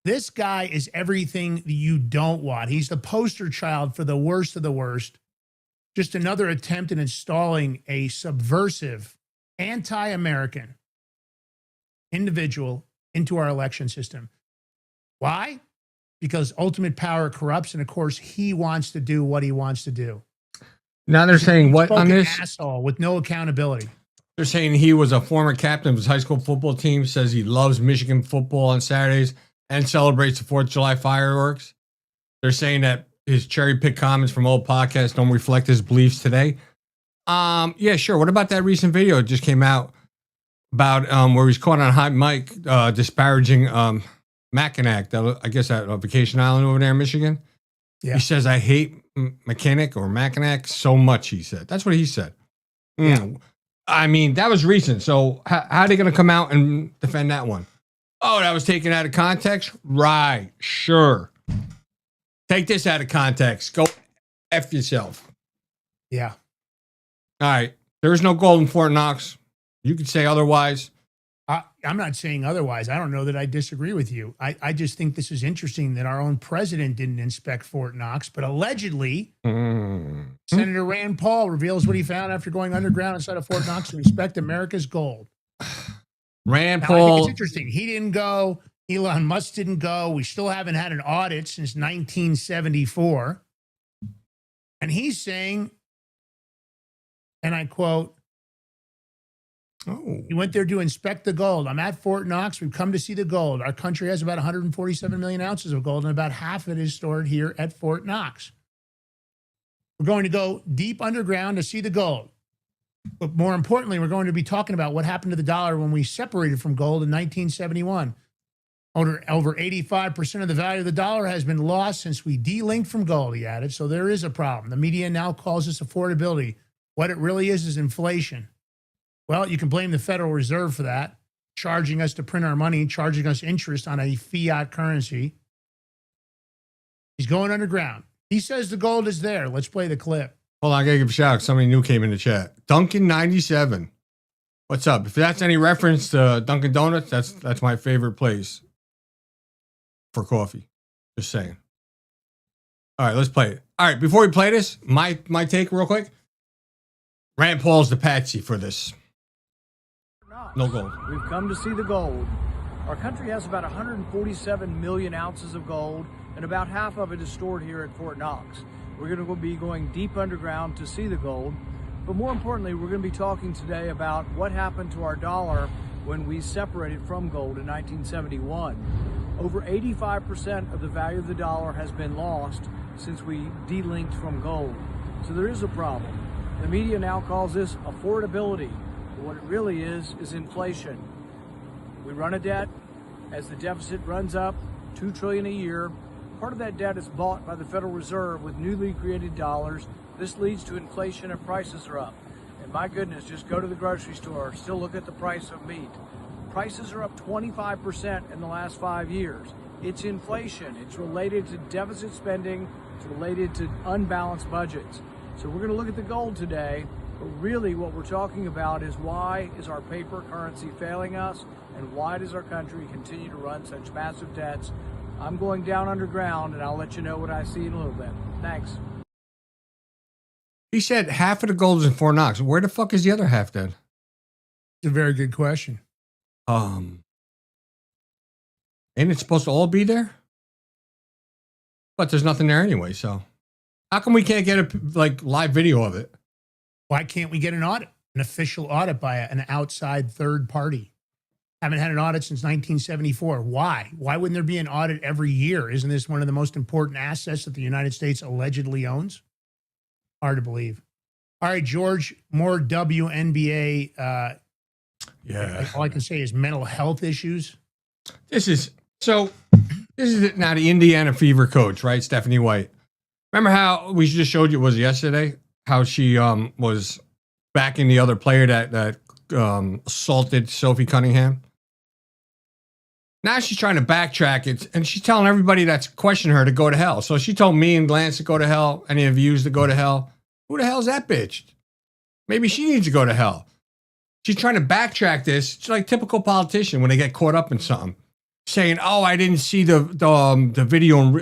This guy is everything that you don't want. He's the poster child for the worst of the worst. Just another attempt at installing a subversive, anti-American individual into our election system. Why? Because ultimate power corrupts, and of course, he wants to do what he wants to do. Now they're saying what on this? Asshole with no accountability. They're saying he was a former captain of his high school football team, says he loves Michigan football on Saturdays and celebrates the 4th of July fireworks. They're saying that his cherry-picked comments from old podcasts don't reflect his beliefs today. Yeah, sure. What about that recent video that just came out about where he's caught on hot mic disparaging Mackinac, I guess at a vacation island over there in Michigan? Yeah. He says, I hate Mackinac or Mackinac so much, he said. That's what he said. Yeah. I mean, that was recent. So how are they going to come out and defend that one? Oh, that was taken out of context? Right. Sure. Take this out of context. Go F yourself. Yeah. All right. There is no gold in Fort Knox. You could say otherwise. I'm not saying otherwise. I don't know that I disagree with you. I just think this is interesting that our own president didn't inspect Fort Knox, but allegedly Senator Rand Paul reveals what he found after going underground inside of Fort Knox to inspect America's gold. Rand I Paul. think it's interesting. He didn't go. Elon Musk didn't go. We still haven't had an audit since 1974. And he's saying, and I quote, he went there to inspect the gold. I'm at Fort Knox. We've come to see the gold. Our country has about 147 million ounces of gold, and about half of it is stored here at Fort Knox. We're going to go deep underground to see the gold. But more importantly, we're going to be talking about what happened to the dollar when we separated from gold in 1971. Over 85% of the value of the dollar has been lost since we delinked from gold, he added. So there is a problem. The media now calls this affordability. What it really is inflation. Well, you can blame the Federal Reserve for that, charging us to print our money, charging us interest on a fiat currency. He's going underground. He says the gold is there. Let's play the clip. Hold on, I gotta give a shout out. Somebody new came in the chat. Duncan97. What's up? If that's any reference to Dunkin' Donuts, that's my favorite place for coffee. Just saying. All right, let's play it. All right, before we play this, my take real quick. Rand Paul's the patsy for this. No gold. We've come to see the gold. Our country has about 147 million ounces of gold, and about half of it is stored here at Fort Knox. We're going to be going deep underground to see the gold, but more importantly, we're going to be talking today about what happened to our dollar when we separated from gold in 1971. Over 85% of the value of the dollar has been lost since we delinked from gold. So there is a problem. The media now calls this affordability. What it really is inflation. We run a debt. As the deficit runs up, $2 trillion a year. Part of that debt is bought by the Federal Reserve with newly created dollars. This leads to inflation and prices are up. And my goodness, just go to the grocery store, still look at the price of meat. Prices are up 25% in the last 5 years. It's inflation. It's related to deficit spending. It's related to unbalanced budgets. So we're going to look at the gold today, but really what we're talking about is why is our paper currency failing us, and why does our country continue to run such massive debts? I'm going down underground, and I'll let you know what I see in a little bit. Thanks. He said half of the gold is in Fort Knox. Where the fuck is the other half then? It's a very good question. Ain't it supposed to all be there? But there's nothing there anyway, so how come we can't get a live video of it? Why can't we get an audit, an official audit by an outside third party? Haven't had an audit since 1974. Why? Why wouldn't there be an audit every year? Isn't this one of the most important assets that the United States allegedly owns? Hard to believe. All right, George, more WNBA. Yeah. All I can say is mental health issues. This is now the Indiana Fever coach, right? Stephanie White. Remember how we just showed you, was yesterday, how she was backing the other player that assaulted Sophie Cunningham? Now she's trying to backtrack it, and she's telling everybody that's questioning her to go to hell. So she told me and Lance to go to hell, any of yous to go to hell. Who the hell's that bitch? Maybe she needs to go to hell. She's trying to backtrack this. It's like typical politician when they get caught up in something, saying, "Oh, I didn't see the video.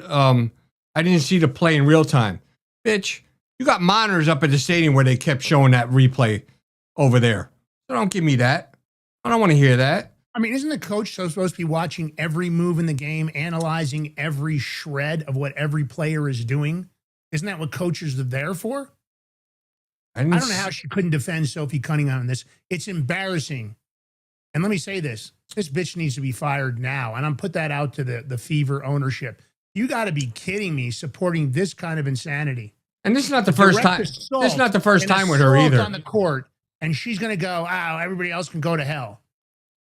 I didn't see the play in real time." Bitch, you got monitors up at the stadium where they kept showing that replay over there. So don't give me that. I don't want to hear that. I mean, isn't the coach supposed to be watching every move in the game, analyzing every shred of what every player is doing? Isn't that what coaches are there for? I don't know how she couldn't defend Sophie Cunningham on this. It's embarrassing. And let me say this. This bitch needs to be fired now. And I'm put that out to the Fever ownership. You got to be kidding me supporting this kind of insanity. And this is not the first time. This is not the first time with her either. On the court, and she's going to go, "Oh, everybody else can go to hell."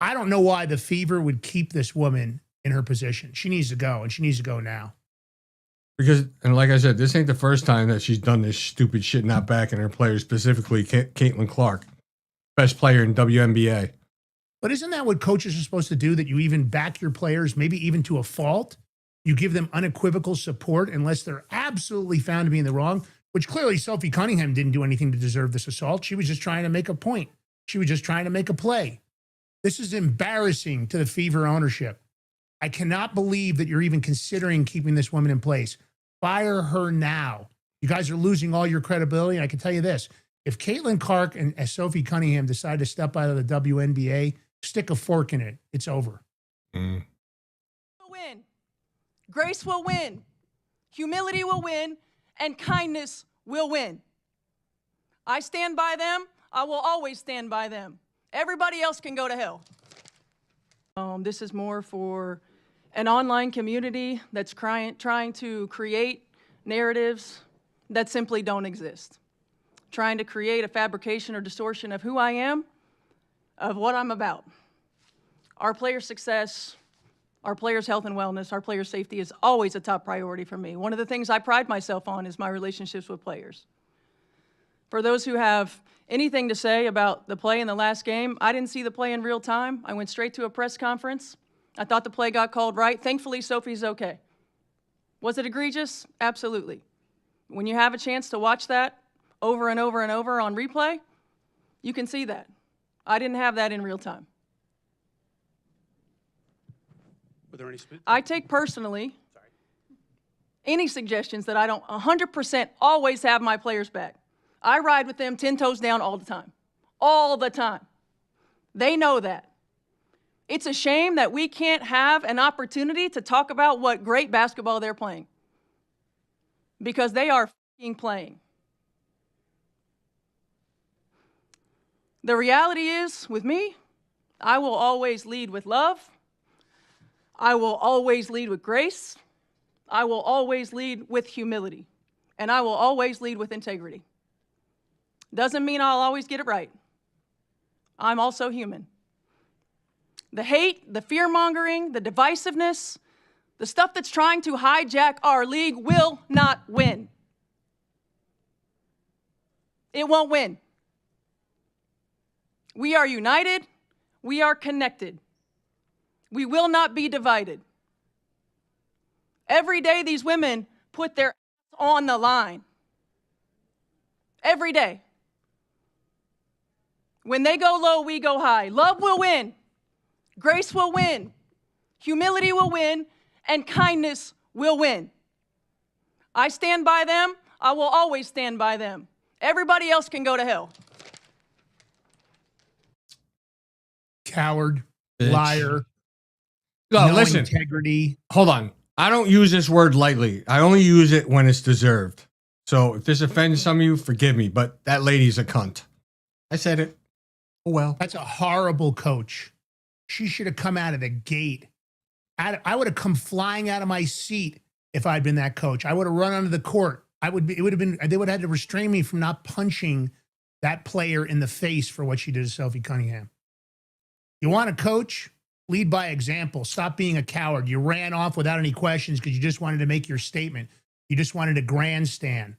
I don't know why the Fever would keep this woman in her position. She needs to go, and she needs to go now. Because, and like I said, this ain't the first time that she's done this stupid shit, not backing her players, specifically Caitlin Clark, best player in WNBA. But isn't that what coaches are supposed to do, that you even back your players, maybe even to a fault? You give them unequivocal support unless they're absolutely found to be in the wrong, which clearly Sophie Cunningham didn't do anything to deserve this assault. She was just trying to make a point. She was just trying to make a play. This is embarrassing to the Fever ownership. I cannot believe that you're even considering keeping this woman in place. Fire her now. You guys are losing all your credibility. And I can tell you this. If Caitlin Clark and Sophie Cunningham decide to step out of the WNBA, stick a fork in it. It's over. Will win. Grace will win. Humility will win. And kindness will win. I stand by them. I will always stand by them. Everybody else can go to hell. This is more for an online community that's trying to create narratives that simply don't exist. Trying to create a fabrication or distortion of who I am, of what I'm about. Our players' success, our players' health and wellness, our players' safety is always a top priority for me. One of the things I pride myself on is my relationships with players. For those who have anything to say about the play in the last game, I didn't see the play in real time. I went straight to a press conference. I thought the play got called right. Thankfully, Sophie's okay. Was it egregious? Absolutely. When you have a chance to watch that over and over and over on replay, you can see that. I didn't have that in real time. Were there any I take personally any suggestions that I don't 100% always have my players back. I ride with them 10 toes down all the time. All the time. They know that. It's a shame that we can't have an opportunity to talk about what great basketball they're playing. Because they are f***ing playing. The reality is, with me, I will always lead with love. I will always lead with grace. I will always lead with humility. And I will always lead with integrity. Doesn't mean I'll always get it right. I'm also human. The hate, the fear-mongering, the divisiveness, the stuff that's trying to hijack our league will not win. It won't win. We are united. We are connected. We will not be divided. Every day these women put their ass on the line. Every day. When they go low, we go high. Love will win. Grace will win. Humility will win. And kindness will win. I stand by them. I will always stand by them. Everybody else can go to hell. Coward, Bitch. liar, No, no listen. integrity. Hold on. I don't use this word lightly. I only use it when it's deserved. So if this offends some of you, forgive me, but that lady's a cunt. I said it. Oh, well. That's a horrible coach. She should have come out of the gate. I would have come flying out of my seat if I'd been that coach. I would have run onto the court. They would have had to restrain me from not punching that player in the face for what she did to Sophie Cunningham. You want to coach? Lead by example. Stop being a coward. You ran off without any questions because you just wanted to make your statement. You just wanted to grandstand.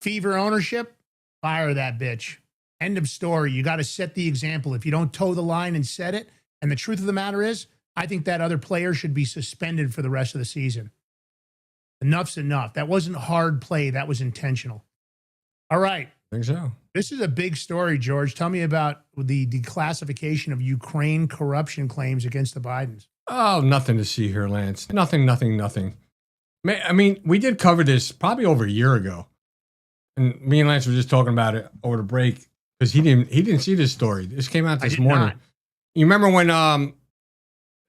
Fever ownership? Fire that bitch. End of story. You got to set the example. If you don't toe the line and set it, and the truth of the matter is, I think that other player should be suspended for the rest of the season. Enough's enough. That wasn't hard play. That was intentional. All right. I think so. This is a big story, George. Tell me about the declassification of Ukraine corruption claims against the Bidens. Oh, nothing to see here, Lance. Nothing. I mean, we did cover this probably over a year ago. And me and Lance were just talking about it over the break because he didn't see this story. This came out this morning. Not. You remember when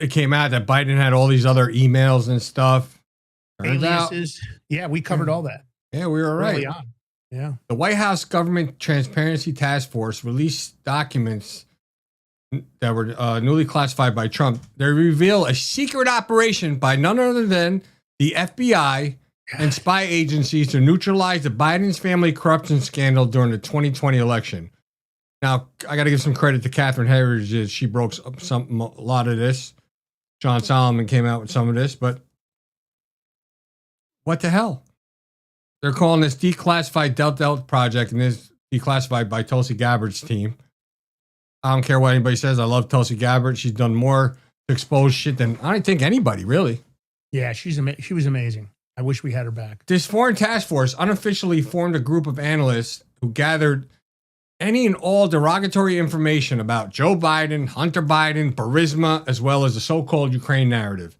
it came out that Biden had all these other emails and stuff? Aliases. Yeah, we covered all that. Yeah, we were right. Early on. Yeah. The White House Government Transparency Task Force released documents that were newly classified by Trump. They reveal a secret operation by none other than the FBI and spy agencies to neutralize the Biden's family corruption scandal during the 2020 election. Now, I got to give some credit to Catherine Herridge. She broke a lot of this. John Solomon came out with some of this, but what the hell? They're calling this Declassified Delta Project, and this declassified by Tulsi Gabbard's team. I don't care what anybody says. I love Tulsi Gabbard. She's done more to expose shit than I don't think anybody, really. Yeah, she was amazing. I wish we had her back. This foreign task force unofficially formed a group of analysts who gathered any and all derogatory information about Joe Biden, Hunter Biden, Burisma, as well as the so-called Ukraine narrative.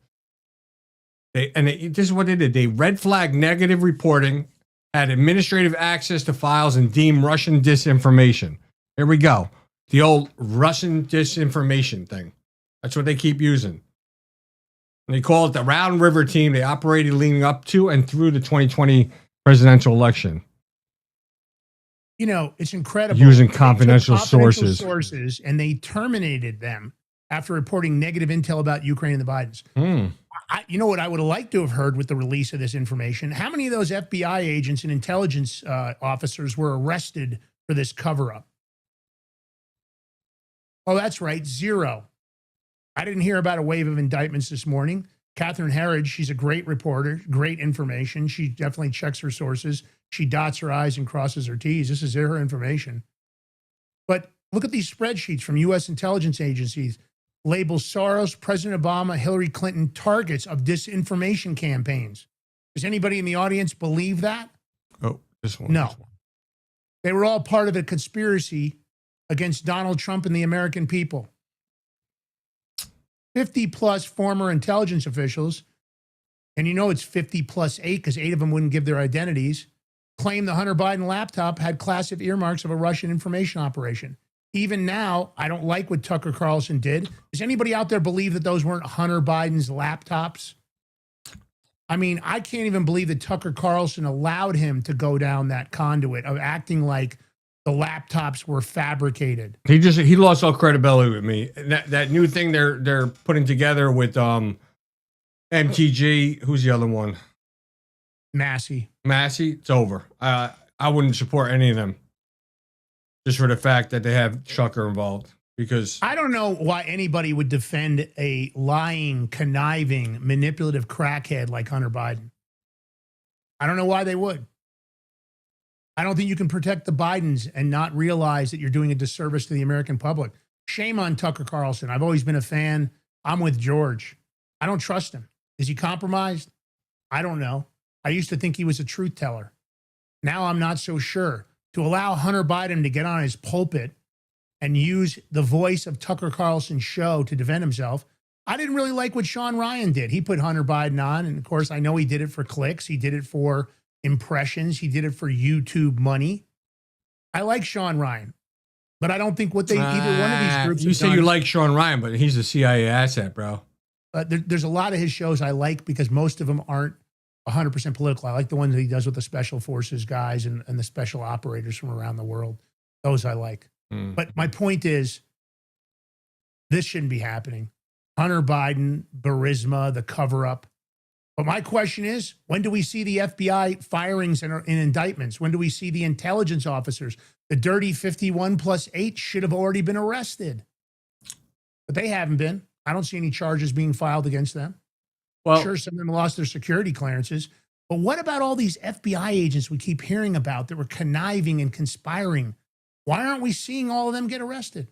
This is what they did. They red flagged negative reporting, had administrative access to files, and deemed Russian disinformation. Here we go. The old Russian disinformation thing. That's what they keep using. And they call it the Round River Team. They operated leading up to and through the 2020 presidential election. You know, it's incredible. Using confidential sources. And they terminated them after reporting negative intel about Ukraine and the Bidens. You know what I would have liked to have heard with the release of this information? How many of those FBI agents and intelligence officers were arrested for this cover-up? Oh, that's right, 0. I didn't hear about a wave of indictments this morning. Catherine Herridge, she's a great reporter, great information. She definitely checks her sources. She dots her I's and crosses her T's. This is her information. But look at these spreadsheets from U.S. intelligence agencies. Label Soros, President Obama, Hillary Clinton targets of disinformation campaigns. Does anybody in the audience believe that? Oh, this one. No. They were all part of a conspiracy against Donald Trump and the American people. 50 plus former intelligence officials, and you know it's 50 plus 8 because 8 of them wouldn't give their identities, claim the Hunter Biden laptop had classified earmarks of a Russian information operation. Even now, I don't like what Tucker Carlson did. Does anybody out there believe that those weren't Hunter Biden's laptops? I mean, I can't even believe that Tucker Carlson allowed him to go down that conduit of acting like the laptops were fabricated. He lost all credibility with me. That new thing they're putting together with MTG. Who's the other one? Massey. It's over. I wouldn't support any of them. Just for the fact that they have Tucker involved. Because I don't know why anybody would defend a lying, conniving, manipulative crackhead like Hunter Biden. I don't know why they would. I don't think you can protect the Bidens and not realize that you're doing a disservice to the American public. Shame on Tucker Carlson. I've always been a fan. I'm with George. I don't trust him. Is he compromised? I don't know. I used to think he was a truth teller. Now I'm not so sure. To allow Hunter Biden to get on his pulpit and use the voice of Tucker Carlson's show to defend himself, I didn't really like what Sean Ryan did. He put Hunter Biden on, and of course, I know he did it for clicks. He did it for impressions. He did it for YouTube money. I like Sean Ryan, but I don't think what either one of these groups. You say you like Sean Ryan, but he's a CIA asset, bro. There's a lot of his shows I like because most of them aren't 100% political. I like the ones that he does with the special forces guys and the special operators from around the world. Those I like. But my point is, this shouldn't be happening. Hunter Biden, Burisma, the cover-up. But my question is, when do we see the FBI firings and indictments? When do we see the intelligence officers? The dirty 51 plus 8 should have already been arrested. But they haven't been. I don't see any charges being filed against them. Well, sure, some of them lost their security clearances. But what about all these FBI agents we keep hearing about that were conniving and conspiring? Why aren't we seeing all of them get arrested?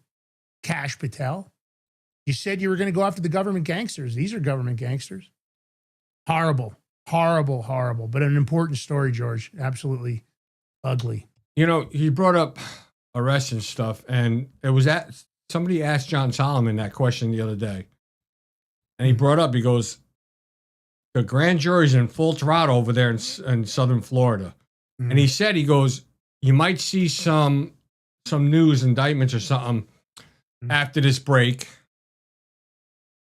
Kash Patel, you said you were going to go after the government gangsters. These are government gangsters. Horrible, horrible, horrible. But an important story, George. Absolutely ugly. You know, he brought up arrests and stuff, and it was somebody asked John Solomon that question the other day, and he brought up, he goes, the grand jury's in full throttle over there in southern Florida, and he said, he goes, you might see some news indictments or something after this break,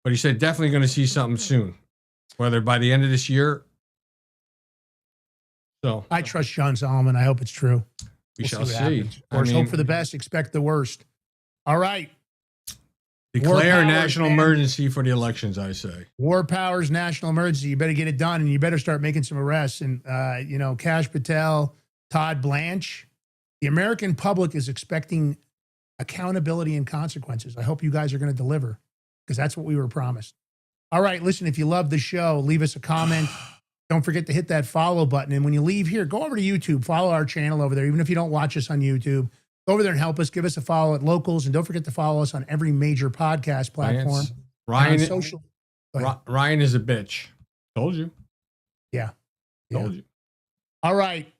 but he said definitely going to see something soon, whether by the end of this year. So I trust John Solomon. I hope it's true. We shall what see. happens. Of course, hope for the best, expect the worst. All right. Declare a national emergency for the elections, I say. War powers, national emergency. You better get it done, and you better start making some arrests. And, Kash Patel, Todd Blanche, the American public is expecting accountability and consequences. I hope you guys are going to deliver, because that's what we were promised. All right, listen, if you love the show, leave us a comment. Don't forget to hit that follow button. And when you leave here, go over to YouTube, follow our channel over there. Even if you don't watch us on YouTube, go over there and help us. Give us a follow at Locals. And don't forget to follow us on every major podcast platform. Ryan is a bitch. Told you. Yeah. Told you. All right.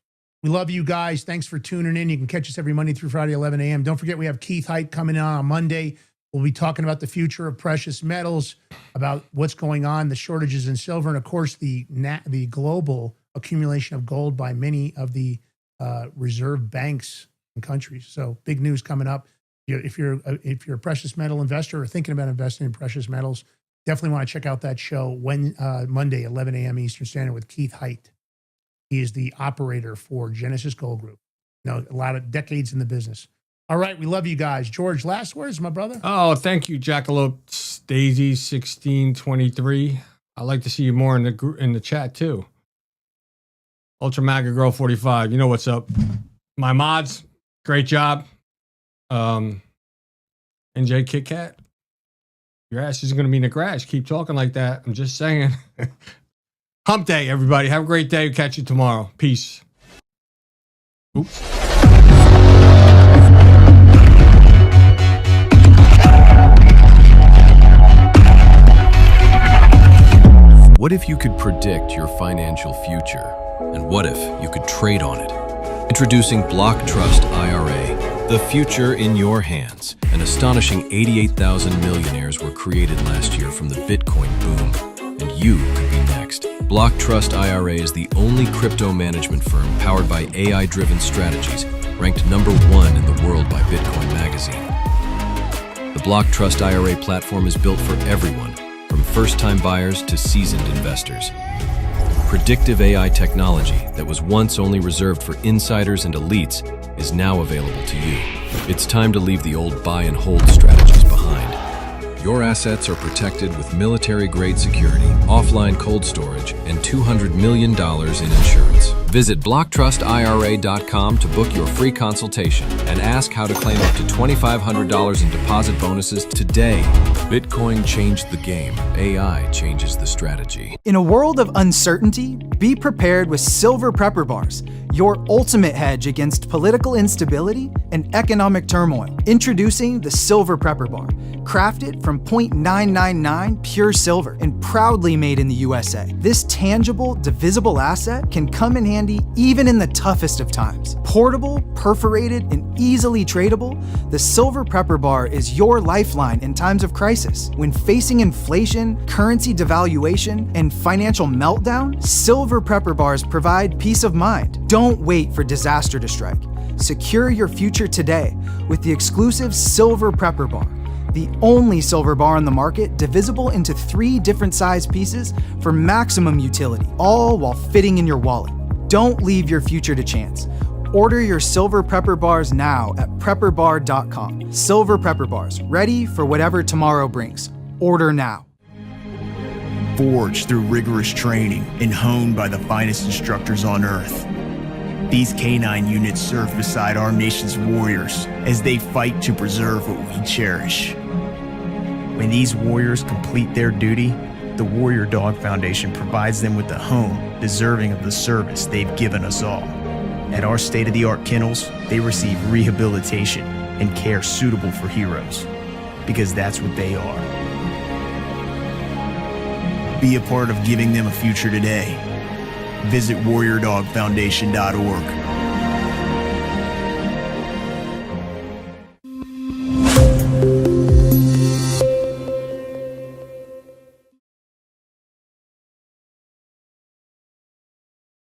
We love you guys. Thanks for tuning in. You can catch us every Monday through Friday, 11 a.m. Don't forget, we have Keith Height coming on Monday. We'll be talking about the future of precious metals, about what's going on, the shortages in silver, and of course, the global accumulation of gold by many of the reserve banks and countries. So big news coming up. If you're a precious metal investor or thinking about investing in precious metals, definitely want to check out that show Monday, 11 a.m. Eastern Standard with Keith Height. He is the operator for Genesis Gold Group. A lot of decades in the business. All right, we love you guys. George, last words, my brother. Oh, thank you, Jackalope Daisy 1623. I'd like to see you more in the chat too. Ultra Maga Girl 45. You know what's up. My mods, great job. NJ Kit Kat, your ass is going to be in the grass. Keep talking like that. I'm just saying. Hump day, everybody. Have a great day. We'll catch you tomorrow. Peace. Oops. What if you could predict your financial future? And what if you could trade on it? Introducing Block Trust IRA, the future in your hands. An astonishing 88,000 millionaires were created last year from the Bitcoin boom, and you could be next. Block Trust IRA is the only crypto management firm powered by AI-driven strategies, ranked #1 in the world by Bitcoin Magazine. The Block Trust IRA platform is built for everyone, from first-time buyers to seasoned investors. Predictive AI technology that was once only reserved for insiders and elites is now available to you. It's time to leave the old buy and hold strategies behind. Your assets are protected with military-grade security, offline cold storage, and $200 million in insurance. Visit BlockTrustIRA.com to book your free consultation and ask how to claim up to $2,500 in deposit bonuses today. Bitcoin changed the game. AI changes the strategy. In a world of uncertainty, be prepared with Silver Prepper Bars, your ultimate hedge against political instability and economic turmoil. Introducing the Silver Prepper Bar, crafted from 0.999 pure silver and proudly made in the USA. This tangible, divisible asset can come in handy even in the toughest of times. Portable, perforated, and easily tradable, the Silver Prepper Bar is your lifeline in times of crisis. When facing inflation, currency devaluation, and financial meltdown, Silver Prepper Bars provide peace of mind. Don't wait for disaster to strike. Secure your future today with the exclusive Silver Prepper Bar, the only silver bar on the market divisible into 3 different size pieces for maximum utility, all while fitting in your wallet. Don't leave your future to chance. Order your Silver Prepper Bars now at prepperbar.com. Silver Prepper Bars, ready for whatever tomorrow brings. Order now. Forged through rigorous training and honed by the finest instructors on Earth, these K9 units serve beside our nation's warriors as they fight to preserve what we cherish. When these warriors complete their duty, the Warrior Dog Foundation provides them with a home deserving of the service they've given us all. At our state-of-the-art kennels, they receive rehabilitation and care suitable for heroes, because that's what they are. Be a part of giving them a future today. Visit warriordogfoundation.org.